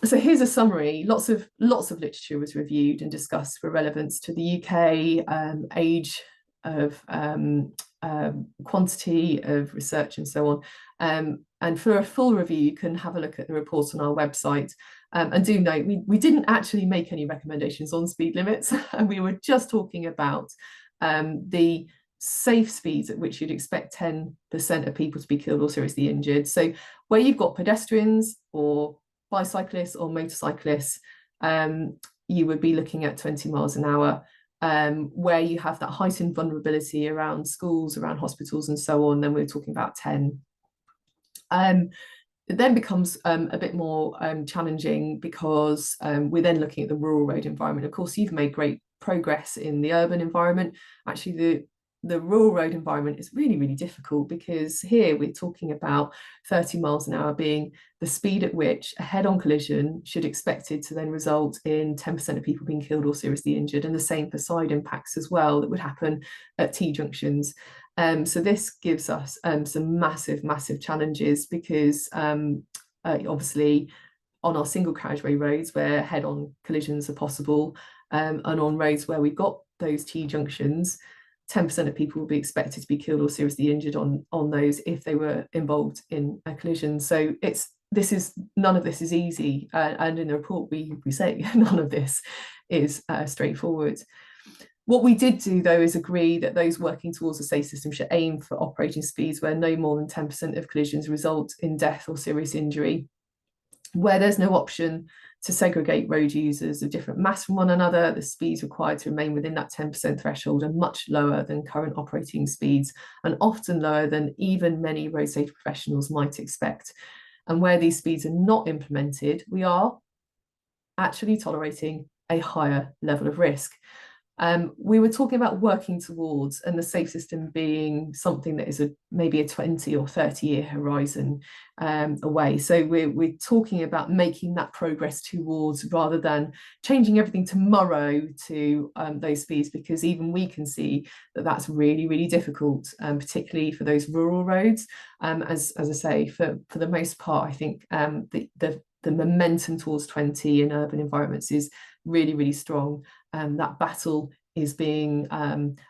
So here's a summary. Lots of literature was reviewed and discussed for relevance to the UK, age of quantity of research and so on. And for a full review, you can have a look at the report on our website. And do note, we didn't actually make any recommendations on speed limits. And we were just talking about the safe speeds at which you'd expect 10% of people to be killed or seriously injured. So where you've got pedestrians or bicyclists or motorcyclists, you would be looking at 20 miles an hour. Where you have that heightened vulnerability around schools, around hospitals and so on, then we're talking about 10. It then becomes a bit more challenging, because we're then looking at the rural road environment. Of course, you've made great progress in the urban environment. Actually, the rural road environment is really, really difficult, because here we're talking about 30 miles an hour being the speed at which a head-on collision should expected to then result in 10% of people being killed or seriously injured, and the same for side impacts as well that would happen at T-junctions. So this gives us some massive, massive challenges, because obviously on our single carriageway roads where head-on collisions are possible, and on roads where we've got those T-junctions, 10% of people will be expected to be killed or seriously injured on those if they were involved in a collision. So none of this is easy, and in the report we say none of this is straightforward. What we did do, though, is agree that those working towards a safe system should aim for operating speeds where no more than 10% of collisions result in death or serious injury. Where there's no option to segregate road users of different mass from one another, the speeds required to remain within that 10% threshold are much lower than current operating speeds, and often lower than even many road safety professionals might expect. And where these speeds are not implemented, we are actually tolerating a higher level of risk. We were talking about working towards, and the safe system being something that is maybe a 20 or 30-year horizon away. So we're talking about making that progress towards, rather than changing everything tomorrow to those speeds, because even we can see that that's really, really difficult, particularly for those rural roads. As I say, for the most part, I think the momentum towards 20 in urban environments is really, really strong. That battle is being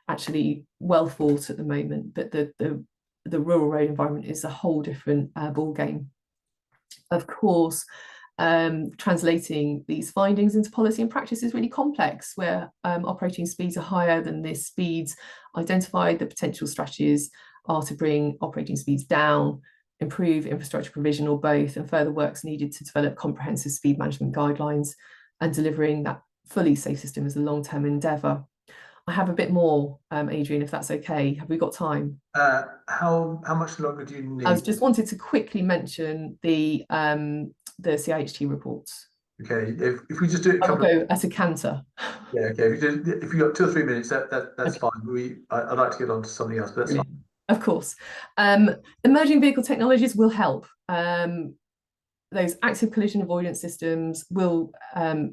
actually well fought at the moment, but the rural road environment is a whole different ball game. Of course, translating these findings into policy and practice is really complex, where operating speeds are higher than the speeds identified. The potential strategies are to bring operating speeds down, improve infrastructure provision, or both, and further work's needed to develop comprehensive speed management guidelines, and delivering that fully safe system is a long-term endeavour. I have a bit more, Adrian, if that's okay. Have we got time? How much longer do you need? I just wanted to quickly mention the CIHT reports. Okay, if we just do it. I'll go at a canter. Yeah, okay. If you got 2 or 3 minutes, that's okay. Fine. I'd like to get on to something else, but that's fine. Of course. Emerging vehicle technologies will help. Those active collision avoidance systems will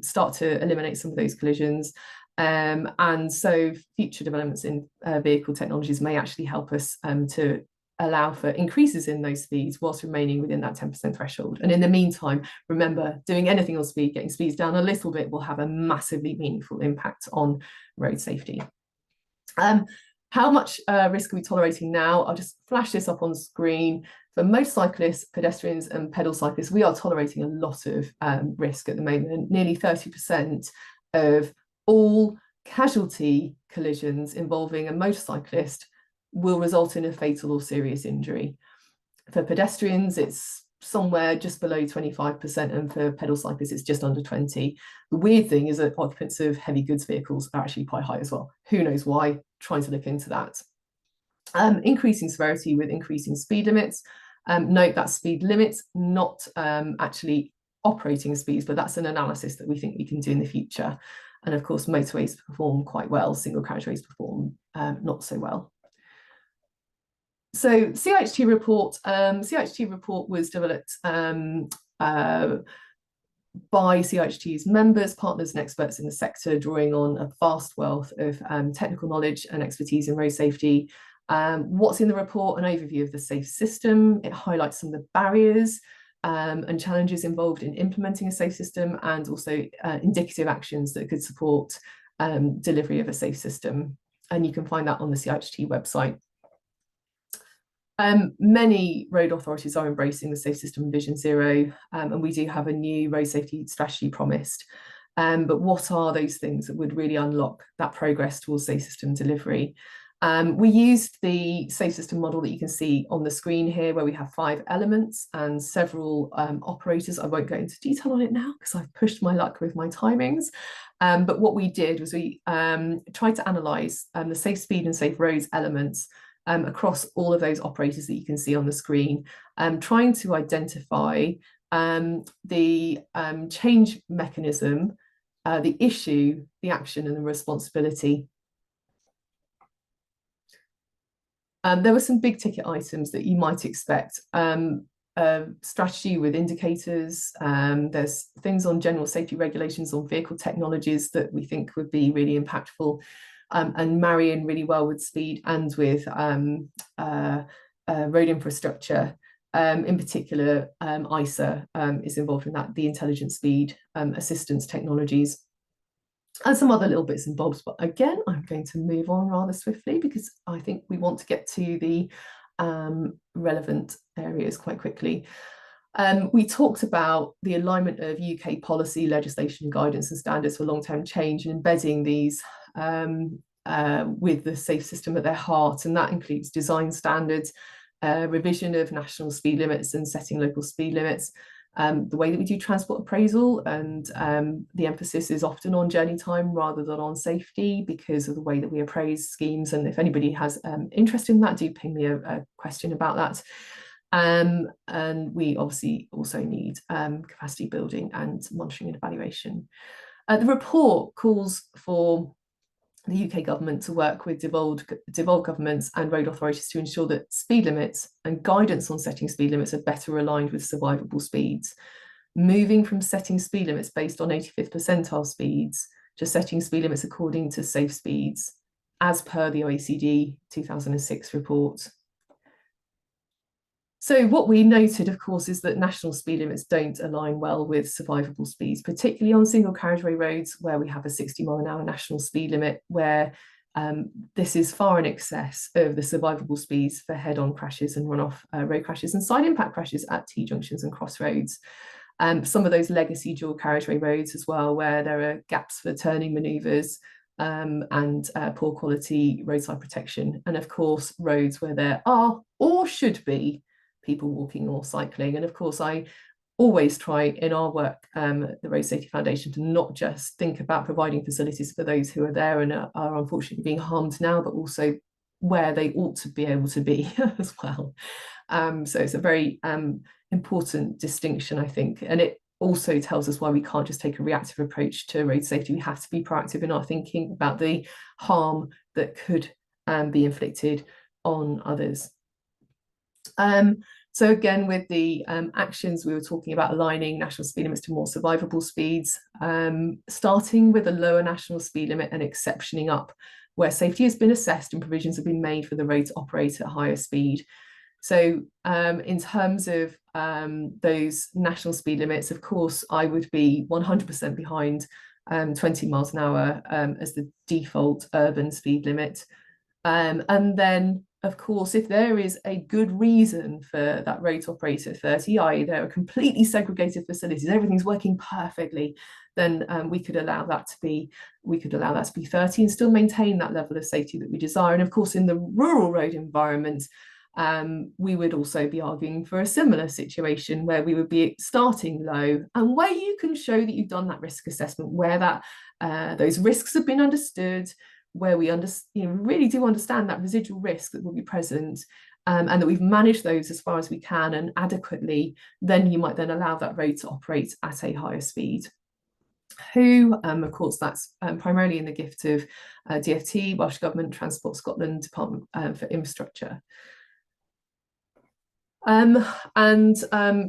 start to eliminate some of those collisions. And so future developments in vehicle technologies may actually help us to allow for increases in those speeds whilst remaining within that 10% threshold. And in the meantime, remember, doing anything on speed, getting speeds down a little bit, will have a massively meaningful impact on road safety. How much risk are we tolerating now? I'll just flash this up on screen. For most cyclists, pedestrians and pedal cyclists, we are tolerating a lot of risk at the moment. Nearly 30% of all casualty collisions involving a motorcyclist will result in a fatal or serious injury. For pedestrians, it's somewhere just below 25%, and for pedal cyclists, it's just under 20%. The weird thing is that occupants of heavy goods vehicles are actually quite high as well. Who knows why? Trying to look into that. Increasing severity with increasing speed limits. Note that speed limits, not actually operating speeds, but that's an analysis that we think we can do in the future. And of course, motorways perform quite well, single carriageways perform not so well. So CIHT report was developed by CIHT's members, partners and experts in the sector, drawing on a vast wealth of technical knowledge and expertise in road safety. What's in the report? An overview of the safe system. It highlights some of the barriers and challenges involved in implementing a safe system, and also indicative actions that could support delivery of a safe system. And you can find that on the CIHT website. Many road authorities are embracing the Safe System Vision Zero, and we do have a new road safety strategy promised. But what are those things that would really unlock that progress towards safe system delivery? We used the safe system model that you can see on the screen here, where we have 5 elements and several operators. I won't go into detail on it now because I've pushed my luck with my timings. But what we did was we tried to analyse the safe speed and safe roads elements across all of those operators that you can see on the screen, trying to identify the change mechanism, the issue, the action and the responsibility. There were some big ticket items that you might expect. Strategy with indicators. There's things on general safety regulations on vehicle technologies that we think would be really impactful and marry in really well with speed and with road infrastructure. In particular, ISA is involved in that, the intelligent speed assistance technologies. and some other little bits and bobs. But again, I'm going to move on rather swiftly because I think we want to get to the relevant areas quite quickly. We talked about the alignment of UK policy, legislation, guidance and standards for long-term change and embedding these with the safe system at their heart, and that includes design standards, revision of national speed limits and setting local speed limits, the way that we do transport appraisal, and the emphasis is often on journey time rather than on safety because of the way that we appraise schemes. And if anybody has interest in that, do ping me a question about that. And we obviously also need capacity building and monitoring and evaluation. The report calls for the UK government to work with devolved governments and road authorities to ensure that speed limits and guidance on setting speed limits are better aligned with survivable speeds. Moving from setting speed limits based on 85th percentile speeds to setting speed limits according to safe speeds, as per the OECD 2006 report. So what we noted, of course, is that national speed limits don't align well with survivable speeds, particularly on single carriageway roads where we have a 60-mile-an-hour national speed limit, where this is far in excess of the survivable speeds for head-on crashes and run-off road crashes and side impact crashes at T-junctions and crossroads. Some of those legacy dual carriageway roads as well, where there are gaps for turning manoeuvres and poor quality roadside protection. And of course, roads where there are or should be people walking or cycling. And of course, I always try in our work at the Road Safety Foundation to not just think about providing facilities for those who are there and are unfortunately being harmed now, but also where they ought to be able to be as well. So it's a very important distinction, I think. And it also tells us why we can't just take a reactive approach to road safety. We have to be proactive in our thinking about the harm that could be inflicted on others. So again, with the actions, we were talking about aligning national speed limits to more survivable speeds, starting with a lower national speed limit and exceptioning up where safety has been assessed and provisions have been made for the road to operate at higher speed. So in terms of those national speed limits, of course, I would be 100% behind 20 miles an hour as the default urban speed limit. And then, of course, if there is a good reason for that road to operate at 30, i.e. there are completely segregated facilities, everything's working perfectly, then we could allow that to be 30 and still maintain that level of safety that we desire. And of course, in the rural road environment, we would also be arguing for a similar situation where we would be starting low and where you can show that you've done that risk assessment, where that those risks have been understood, where we really do understand that residual risk that will be present, and that we've managed those as far as we can and adequately, then you might then allow that road to operate at a higher speed. Of course, that's primarily in the gift of DfT, Welsh Government, Transport Scotland, Department for Infrastructure.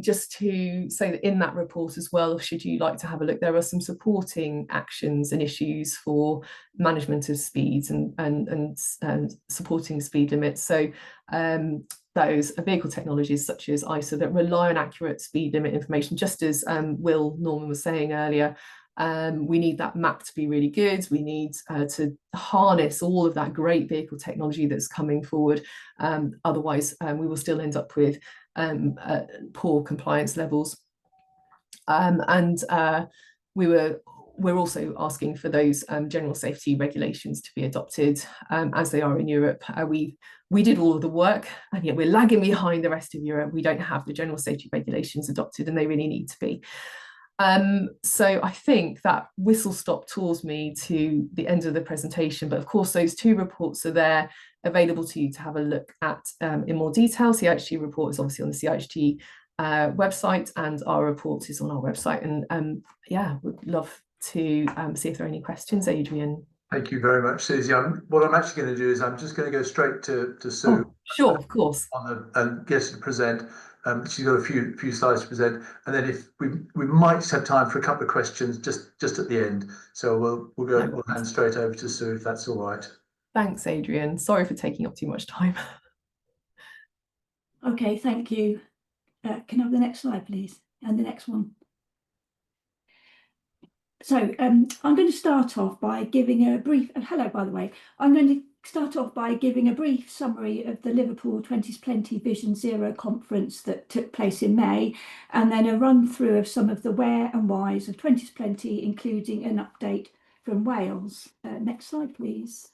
Just to say that in that report as well, should you like to have a look, there are some supporting actions and issues for management of speeds and supporting speed limits. So those are vehicle technologies such as ISA that rely on accurate speed limit information, just as Will Norman was saying earlier. We need that map to be really good. We need to harness all of that great vehicle technology that's coming forward. Otherwise, we will still end up with poor compliance levels. We're also asking for those general safety regulations to be adopted as they are in Europe. We did all of the work, and yet we're lagging behind the rest of Europe. We don't have the general safety regulations adopted, and they really need to be. So I think that whistle-stop tours me to the end of the presentation, but of course those two reports are there available to you to have a look at in more detail. CIHT report is obviously on the CIHT website, and our report is on our website, and yeah, would love to see if there are any questions. Adrian. Thank you very much, Suzy. What I'm actually going to do is I'm just going to go straight to Sue. Oh, sure, of course. And get her to present. She's got a few slides to present, and then if we might just have time for a couple of questions just at the end. So we'll hand straight over to Sue if that's all right. Thanks, Adrian. Sorry for taking up too much time. Okay, thank you. Can I have the next slide, please, and the next one? I'm going to start off by giving a brief, hello by the way, I'm going to start off by giving a brief summary of the Liverpool 2020 Vision Zero conference that took place in May, and then a run through of some of the where and whys of 2020, including an update from Wales. Next slide, please.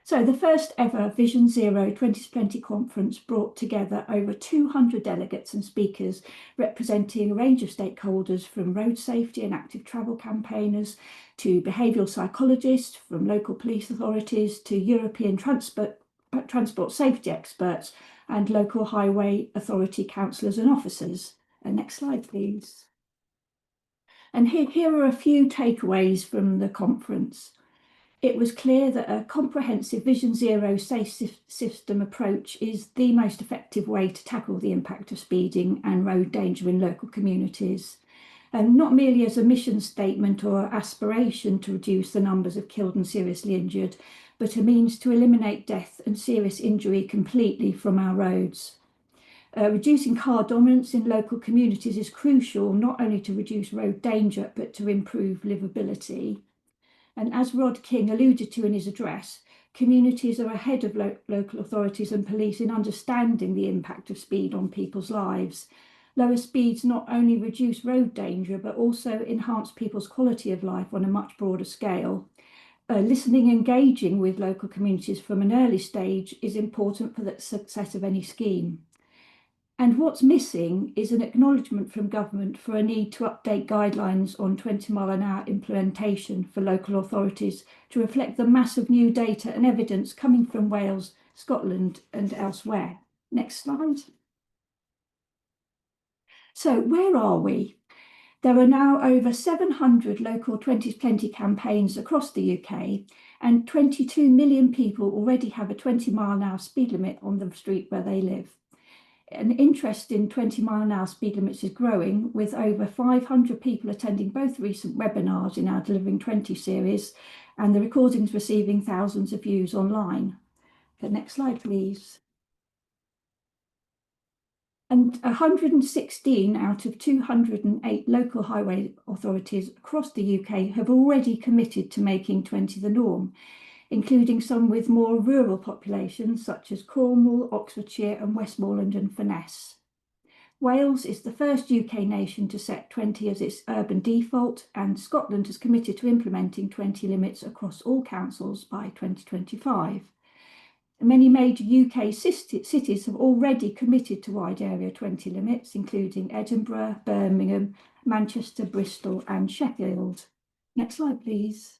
So the first ever Vision Zero 2020 conference brought together over 200 delegates and speakers representing a range of stakeholders, from road safety and active travel campaigners to behavioural psychologists, from local police authorities to European transport safety experts and local highway authority councillors and officers. Next slide, please. And here are a few takeaways from the conference. It was clear that a comprehensive Vision Zero safe system approach is the most effective way to tackle the impact of speeding and road danger in local communities, and not merely as a mission statement or aspiration to reduce the numbers of killed and seriously injured, but a means to eliminate death and serious injury completely from our roads. Reducing car dominance in local communities is crucial, not only to reduce road danger, but to improve livability. And as Rod King alluded to in his address, communities are ahead of local authorities and police in understanding the impact of speed on people's lives. Lower speeds not only reduce road danger, but also enhance people's quality of life on a much broader scale. Listening and engaging with local communities from an early stage is important for the success of any scheme. And what's missing is an acknowledgement from government for a need to update guidelines on 20-mile-an-hour implementation for local authorities to reflect the massive new data and evidence coming from Wales, Scotland and elsewhere. Next slide. So where are we? There are now over 700 local 2020 campaigns across the UK, and 22 million people already have a 20-mile-an-hour speed limit on the street where they live. An interest in 20-mile-an-hour speed limits is growing, with over 500 people attending both recent webinars in our Delivering 20 series, and the recordings receiving thousands of views online. The next slide, please. And 116 out of 208 local highway authorities across the UK have already committed to making 20 the norm, including some with more rural populations such as Cornwall, Oxfordshire and Westmoreland and Furness. Wales is the first UK nation to set 20 as its urban default, and Scotland has committed to implementing 20 limits across all councils by 2025. Many major UK cities have already committed to wide area 20 limits, including Edinburgh, Birmingham, Manchester, Bristol and Sheffield. Next slide, please.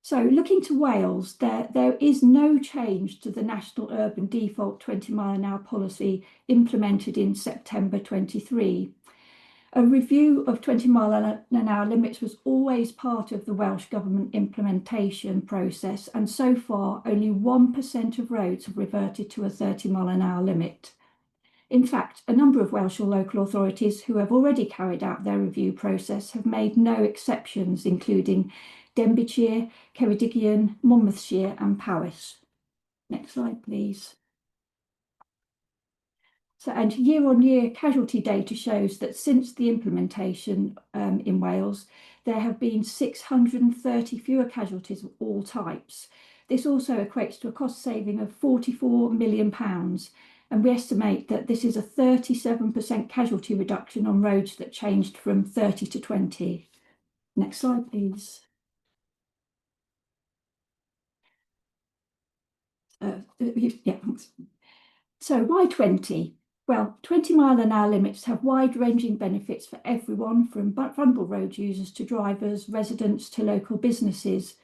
So looking to Wales, there is no change to the national urban default 20-mile-an-hour policy implemented in September 23. A review of 20-mile-an-hour limits was always part of the Welsh Government implementation process, and so far only 1% of roads have reverted to a 30-mile-an-hour limit. In fact, a number of Welsh local authorities who have already carried out their review process have made no exceptions, including Denbighshire, Ceredigion, Monmouthshire and Powys. Next slide, please. So, and year-on-year casualty data shows that since the implementation in Wales, there have been 630 fewer casualties of all types. This also equates to a cost saving of £44 million, and we estimate that this is a 37% casualty reduction on roads that changed from 30 to 20. Next slide, please. Yeah, thanks. So why 20? Well, 20-mile-an-hour limits have wide-ranging benefits for everyone, from vulnerable road users to drivers, residents to local businesses.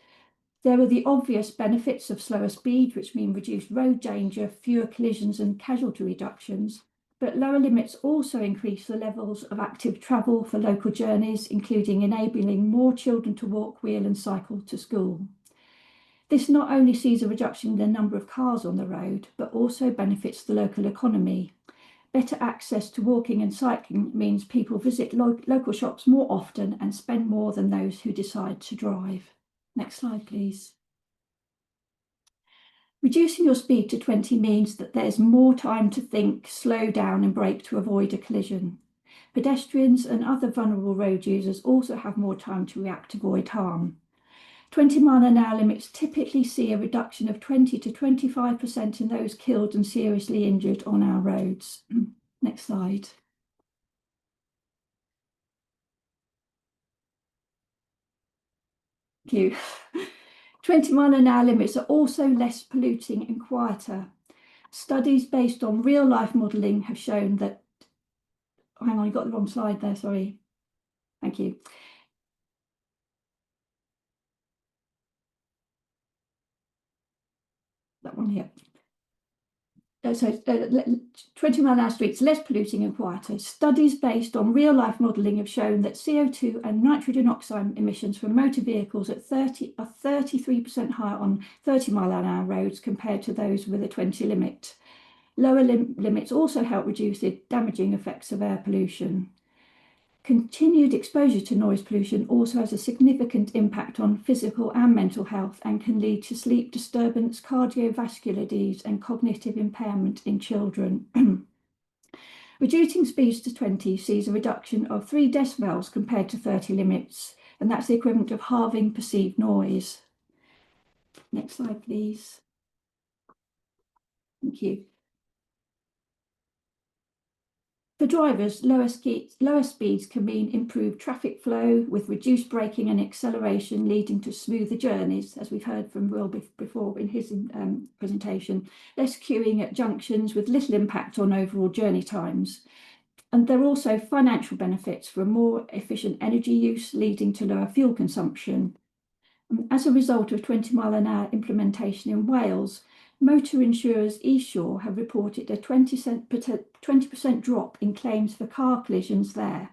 There are the obvious benefits of slower speed, which mean reduced road danger, fewer collisions and casualty reductions. But lower limits also increase the levels of active travel for local journeys, including enabling more children to walk, wheel and cycle to school. This not only sees a reduction in the number of cars on the road, but also benefits the local economy. Better access to walking and cycling means people visit local shops more often and spend more than those who decide to drive. Next slide, please. Reducing your speed to 20 means that there's more time to think, slow down and brake to avoid a collision. Pedestrians and other vulnerable road users also have more time to react to avoid harm. 20-mile-an-hour limits typically see a reduction of 20 to 25% in those killed and seriously injured on our roads. Next slide. Thank you. 20-mile-an-hour limits are also less polluting and quieter. Studies based on real-life modelling have shown that... Hang on, you got the wrong slide there, sorry. Thank you. That one here. So 20-mile-an-hour streets, less polluting and quieter. Studies based on real-life modelling have shown that CO2 and nitrogen oxide emissions from motor vehicles are 33% higher on 30-mile-an-hour roads compared to those with a 20 limit. Lower limits also help reduce the damaging effects of air pollution. Continued exposure to noise pollution also has a significant impact on physical and mental health and can lead to sleep disturbance, cardiovascular disease and cognitive impairment in children. Reducing speeds to 20 sees a reduction of 3 decibels compared to 30 limits, and that's the equivalent of halving perceived noise. Next slide, please. Thank you. For drivers, lower speeds can mean improved traffic flow with reduced braking and acceleration, leading to smoother journeys, as we've heard from Will before in his presentation. Less queuing at junctions with little impact on overall journey times. And there are also financial benefits for more efficient energy use, leading to lower fuel consumption. As a result of 20-mile-an-hour implementation in Wales, motor insurers eSure have reported a 20% drop in claims for car collisions there,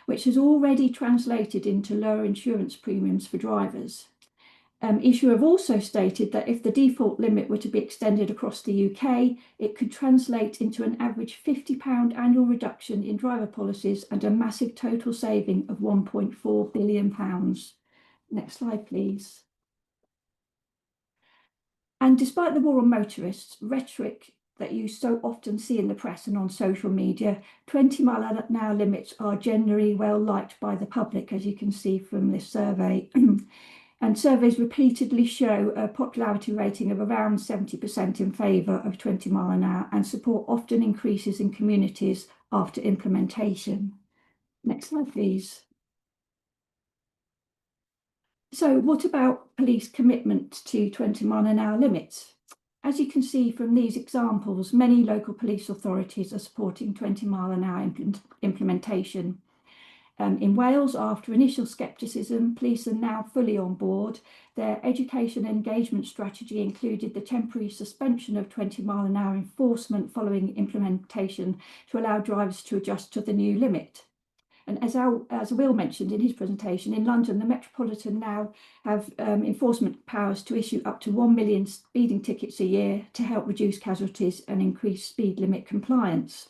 which has already translated into lower insurance premiums for drivers. eSure have also stated that if the default limit were to be extended across the UK, it could translate into an average £50 annual reduction in driver policies and a massive total saving of £1.4 billion. Next slide, please. And despite the war on motorists, rhetoric that you so often see in the press and on social media, 20-mile-an-hour limits are generally well liked by the public, as you can see from this survey. And surveys repeatedly show a popularity rating of around 70% in favour of 20 mile an hour, and support often increases in communities after implementation. Next slide, please. So what about police commitment to 20 mile an hour limits? As you can see from these examples, many local police authorities are supporting 20 mile an hour implementation. In Wales, after initial scepticism, police are now fully on board. Their education and engagement strategy included the temporary suspension of 20 mile an hour enforcement following implementation to allow drivers to adjust to the new limit. And as Will mentioned in his presentation, in London, the Metropolitan now have enforcement powers to issue up to 1 million speeding tickets a year to help reduce casualties and increase speed limit compliance.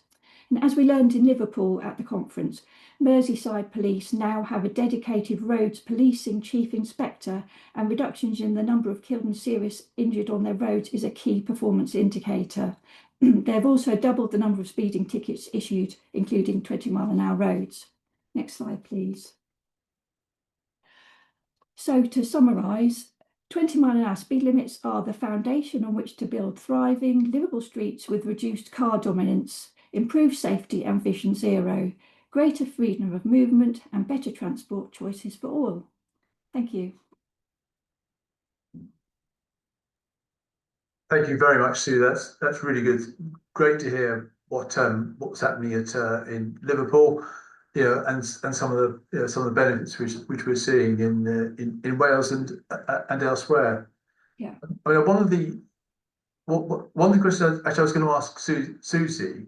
And as we learned in Liverpool at the conference, Merseyside Police now have a dedicated roads policing chief inspector, and reductions in the number of killed and seriously injured on their roads is a key performance indicator. They've also doubled the number of speeding tickets issued, including 20 mile an hour roads. Next slide, please. So to summarise, 20 mile an hour speed limits are the foundation on which to build thriving, livable streets with reduced car dominance, improved safety and vision zero, greater freedom of movement and better transport choices for all. Thank you. Thank you very much, Sue. That's really good. Great to hear what was happening at in Liverpool, and some of the benefits which we're seeing in Wales and elsewhere. Yeah. I mean, one of the questions actually I was going to ask Suzy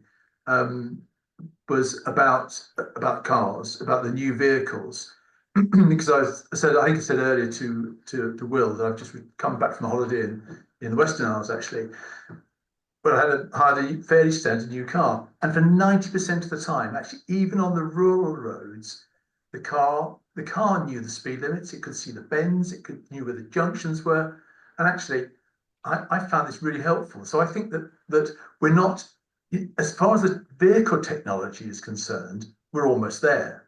was about cars, about the new vehicles, because I think I said earlier to Will that I've just come back from a holiday in the Western Isles actually, but I had hired a fairly standard new car, and for 90% of the time, actually, even on the rural roads, the car knew the speed limits. It could see the bends. It knew where the junctions were, and actually, I found this really helpful. So I think that we're not, as far as the vehicle technology is concerned, we're almost there.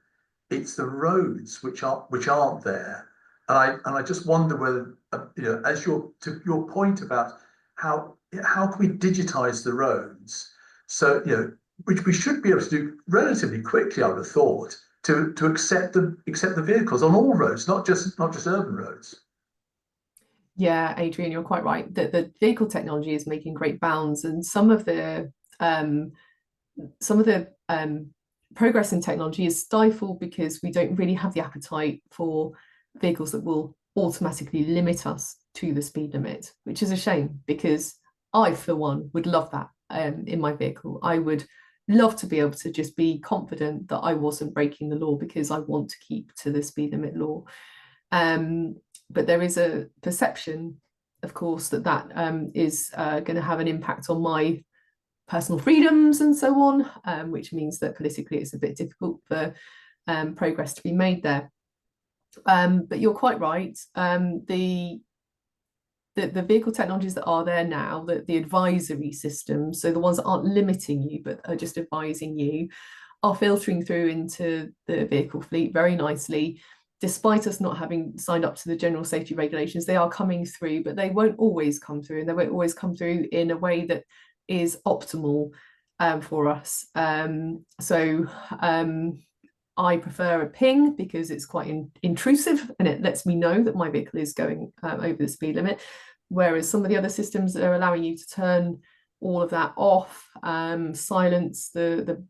It's the roads which aren't there, and I just wonder whether as to your point about how can we digitize the roads, so which we should be able to do relatively quickly, I would have thought, to accept the vehicles on all roads, not just urban roads. Yeah, Adrian, you're quite right. The vehicle technology is making great bounds, and some of the progress in technology is stifled because we don't really have the appetite for vehicles that will automatically limit us to the speed limit, which is a shame, because I, for one, would love that in my vehicle. I would love to be able to just be confident that I wasn't breaking the law, because I want to keep to the speed limit law. But there is a perception, of course, that is going to have an impact on my personal freedoms and so on, which means that politically it's a bit difficult for progress to be made there. But you're quite right. The vehicle technologies that are there now, the advisory systems, so the ones that aren't limiting you but are just advising you, are filtering through into the vehicle fleet very nicely. Despite us not having signed up to the general safety regulations, they are coming through, but they won't always come through, and they won't always come through in a way that is optimal for us. I prefer a ping because it's quite intrusive, and it lets me know that my vehicle is going over the speed limit, whereas some of the other systems are allowing you to turn all of that off, silence the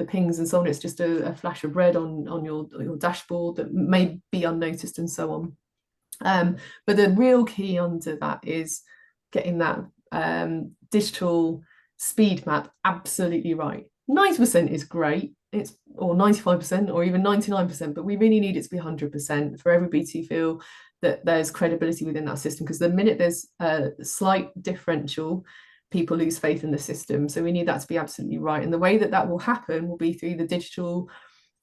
pings and so on. It's just a flash of red on your dashboard that may be unnoticed and so on. But the real key under that is getting that digital speed map absolutely right. 90% is great, or 95% or even 99%, but we really need it to be 100% for everybody to feel that there's credibility within that system, because the minute there's a slight differential, people lose faith in the system. So we need that to be absolutely right. And the way that will happen will be through the Digital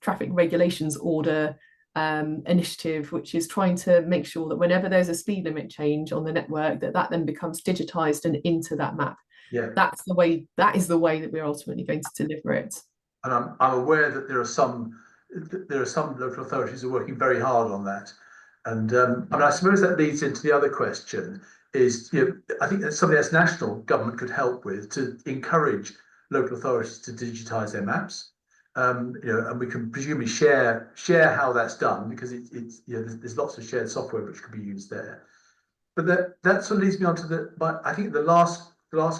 Traffic Regulations Order initiative, which is trying to make sure that whenever there's a speed limit change on the network, that then becomes digitized and into that map. Yeah, that is the way that we're ultimately going to deliver it. And I'm aware that there are some local authorities who are working very hard on that. And I suppose that leads into the other question is, I think that's something that's national government could help with, to encourage local authorities to digitise their maps. And we can presumably share how that's done, because there's lots of shared software which could be used there. But that sort of leads me on to I think the last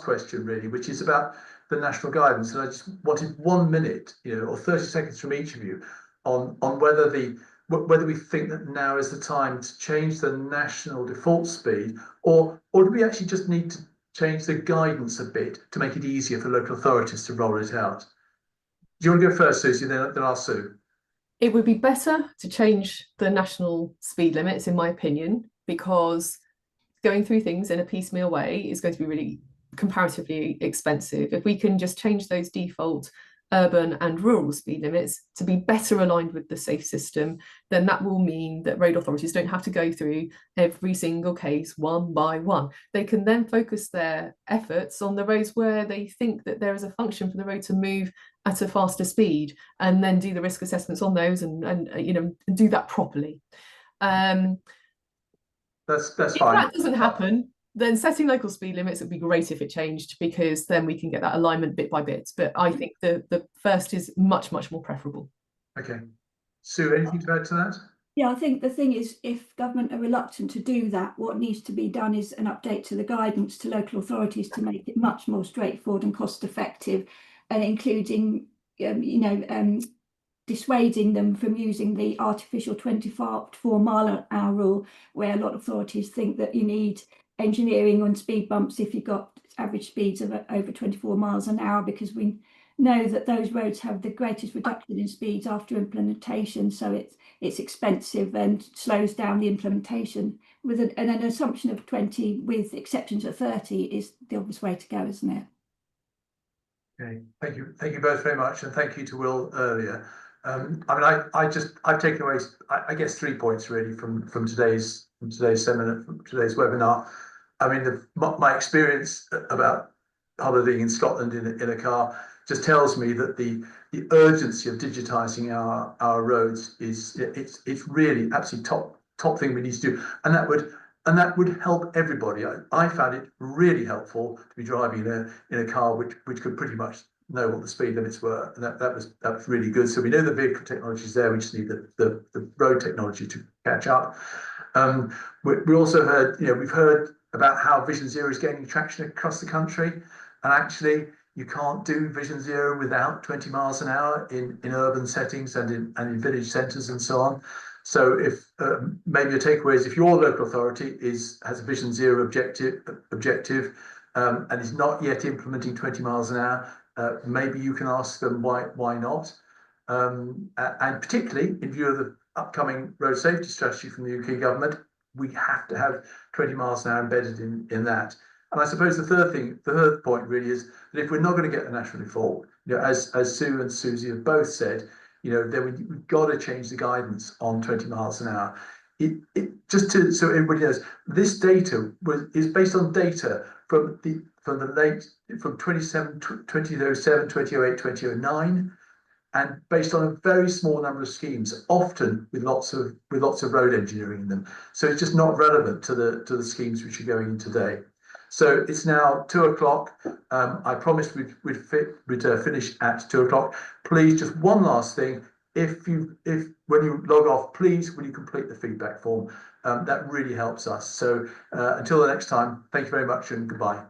question really, which is about the national guidance. And I just wanted 1 minute, or 30 seconds from each of you on whether we think that now is the time to change the national default speed, or do we actually just need to change the guidance a bit to make it easier for local authorities to roll it out? Do you want to go first, Suzy, then I'll Sue? It would be better to change the national speed limits, in my opinion, because going through things in a piecemeal way is going to be really comparatively expensive. If we can just change those default urban and rural speed limits to be better aligned with the safe system, then that will mean that road authorities don't have to go through every single case one by one. They can then focus their efforts on the roads where they think that there is a function for the road to move at a faster speed, and then do the risk assessments on those and do that properly. That's if fine. that doesn't happen, then setting local speed limits would be great if it changed, because then we can get that alignment bit by bit. But I think the first is much, much more preferable. Okay. Sue, anything to add to that? Yeah, I think the thing is, if government are reluctant to do that, what needs to be done is an update to the guidance to local authorities to make it much more straightforward and cost effective, and including, dissuading them from using the artificial 24 mile an hour rule, where a lot of authorities think that you need engineering on speed bumps if you've got average speeds of over 24 miles an hour, because we know that those roads have the greatest reduction in speeds after implementation. So it's expensive and slows down the implementation. With an assumption of 20 with exceptions of 30 is the obvious way to go, isn't it? Okay, thank you both very much, and thank you to Will earlier. I've taken away, I guess, 3 points really from today's seminar, from today's webinar. I mean, my experience about holidaying in Scotland in a car, just tells me that the urgency of digitising our roads it's really absolutely top thing we need to do, and that would help everybody. I found it really helpful to be driving in a car which could pretty much know what the speed limits were, and that was really good. So we know the vehicle technology is there. We just need the road technology to catch up. We also heard, we've heard about how Vision Zero is gaining traction across the country, and actually you can't do Vision Zero without 20 miles an hour in urban settings and in village centres and so on. So if maybe a takeaway is, if your local authority has a Vision Zero objective and is not yet implementing 20 miles an hour, maybe you can ask them why not. And particularly in view of the upcoming road safety strategy from the UK government, we have to have 20 miles an hour embedded in that. And I suppose the third point really is that if we're not going to get the national default, as Sue and Suzy have both said, then we've got to change the guidance on 20 miles an hour. So everybody knows, this data is based on data from 2007, 2008, 2009, and based on a very small number of schemes, often with lots of road engineering in them. So it's just not relevant to the schemes which are going in today. So it's now 2 o'clock. I promised we'd finish at 2 o'clock. Please, just one last thing. If when you log off, please, will you complete the feedback form? That really helps us. So until the next time, thank you very much and goodbye.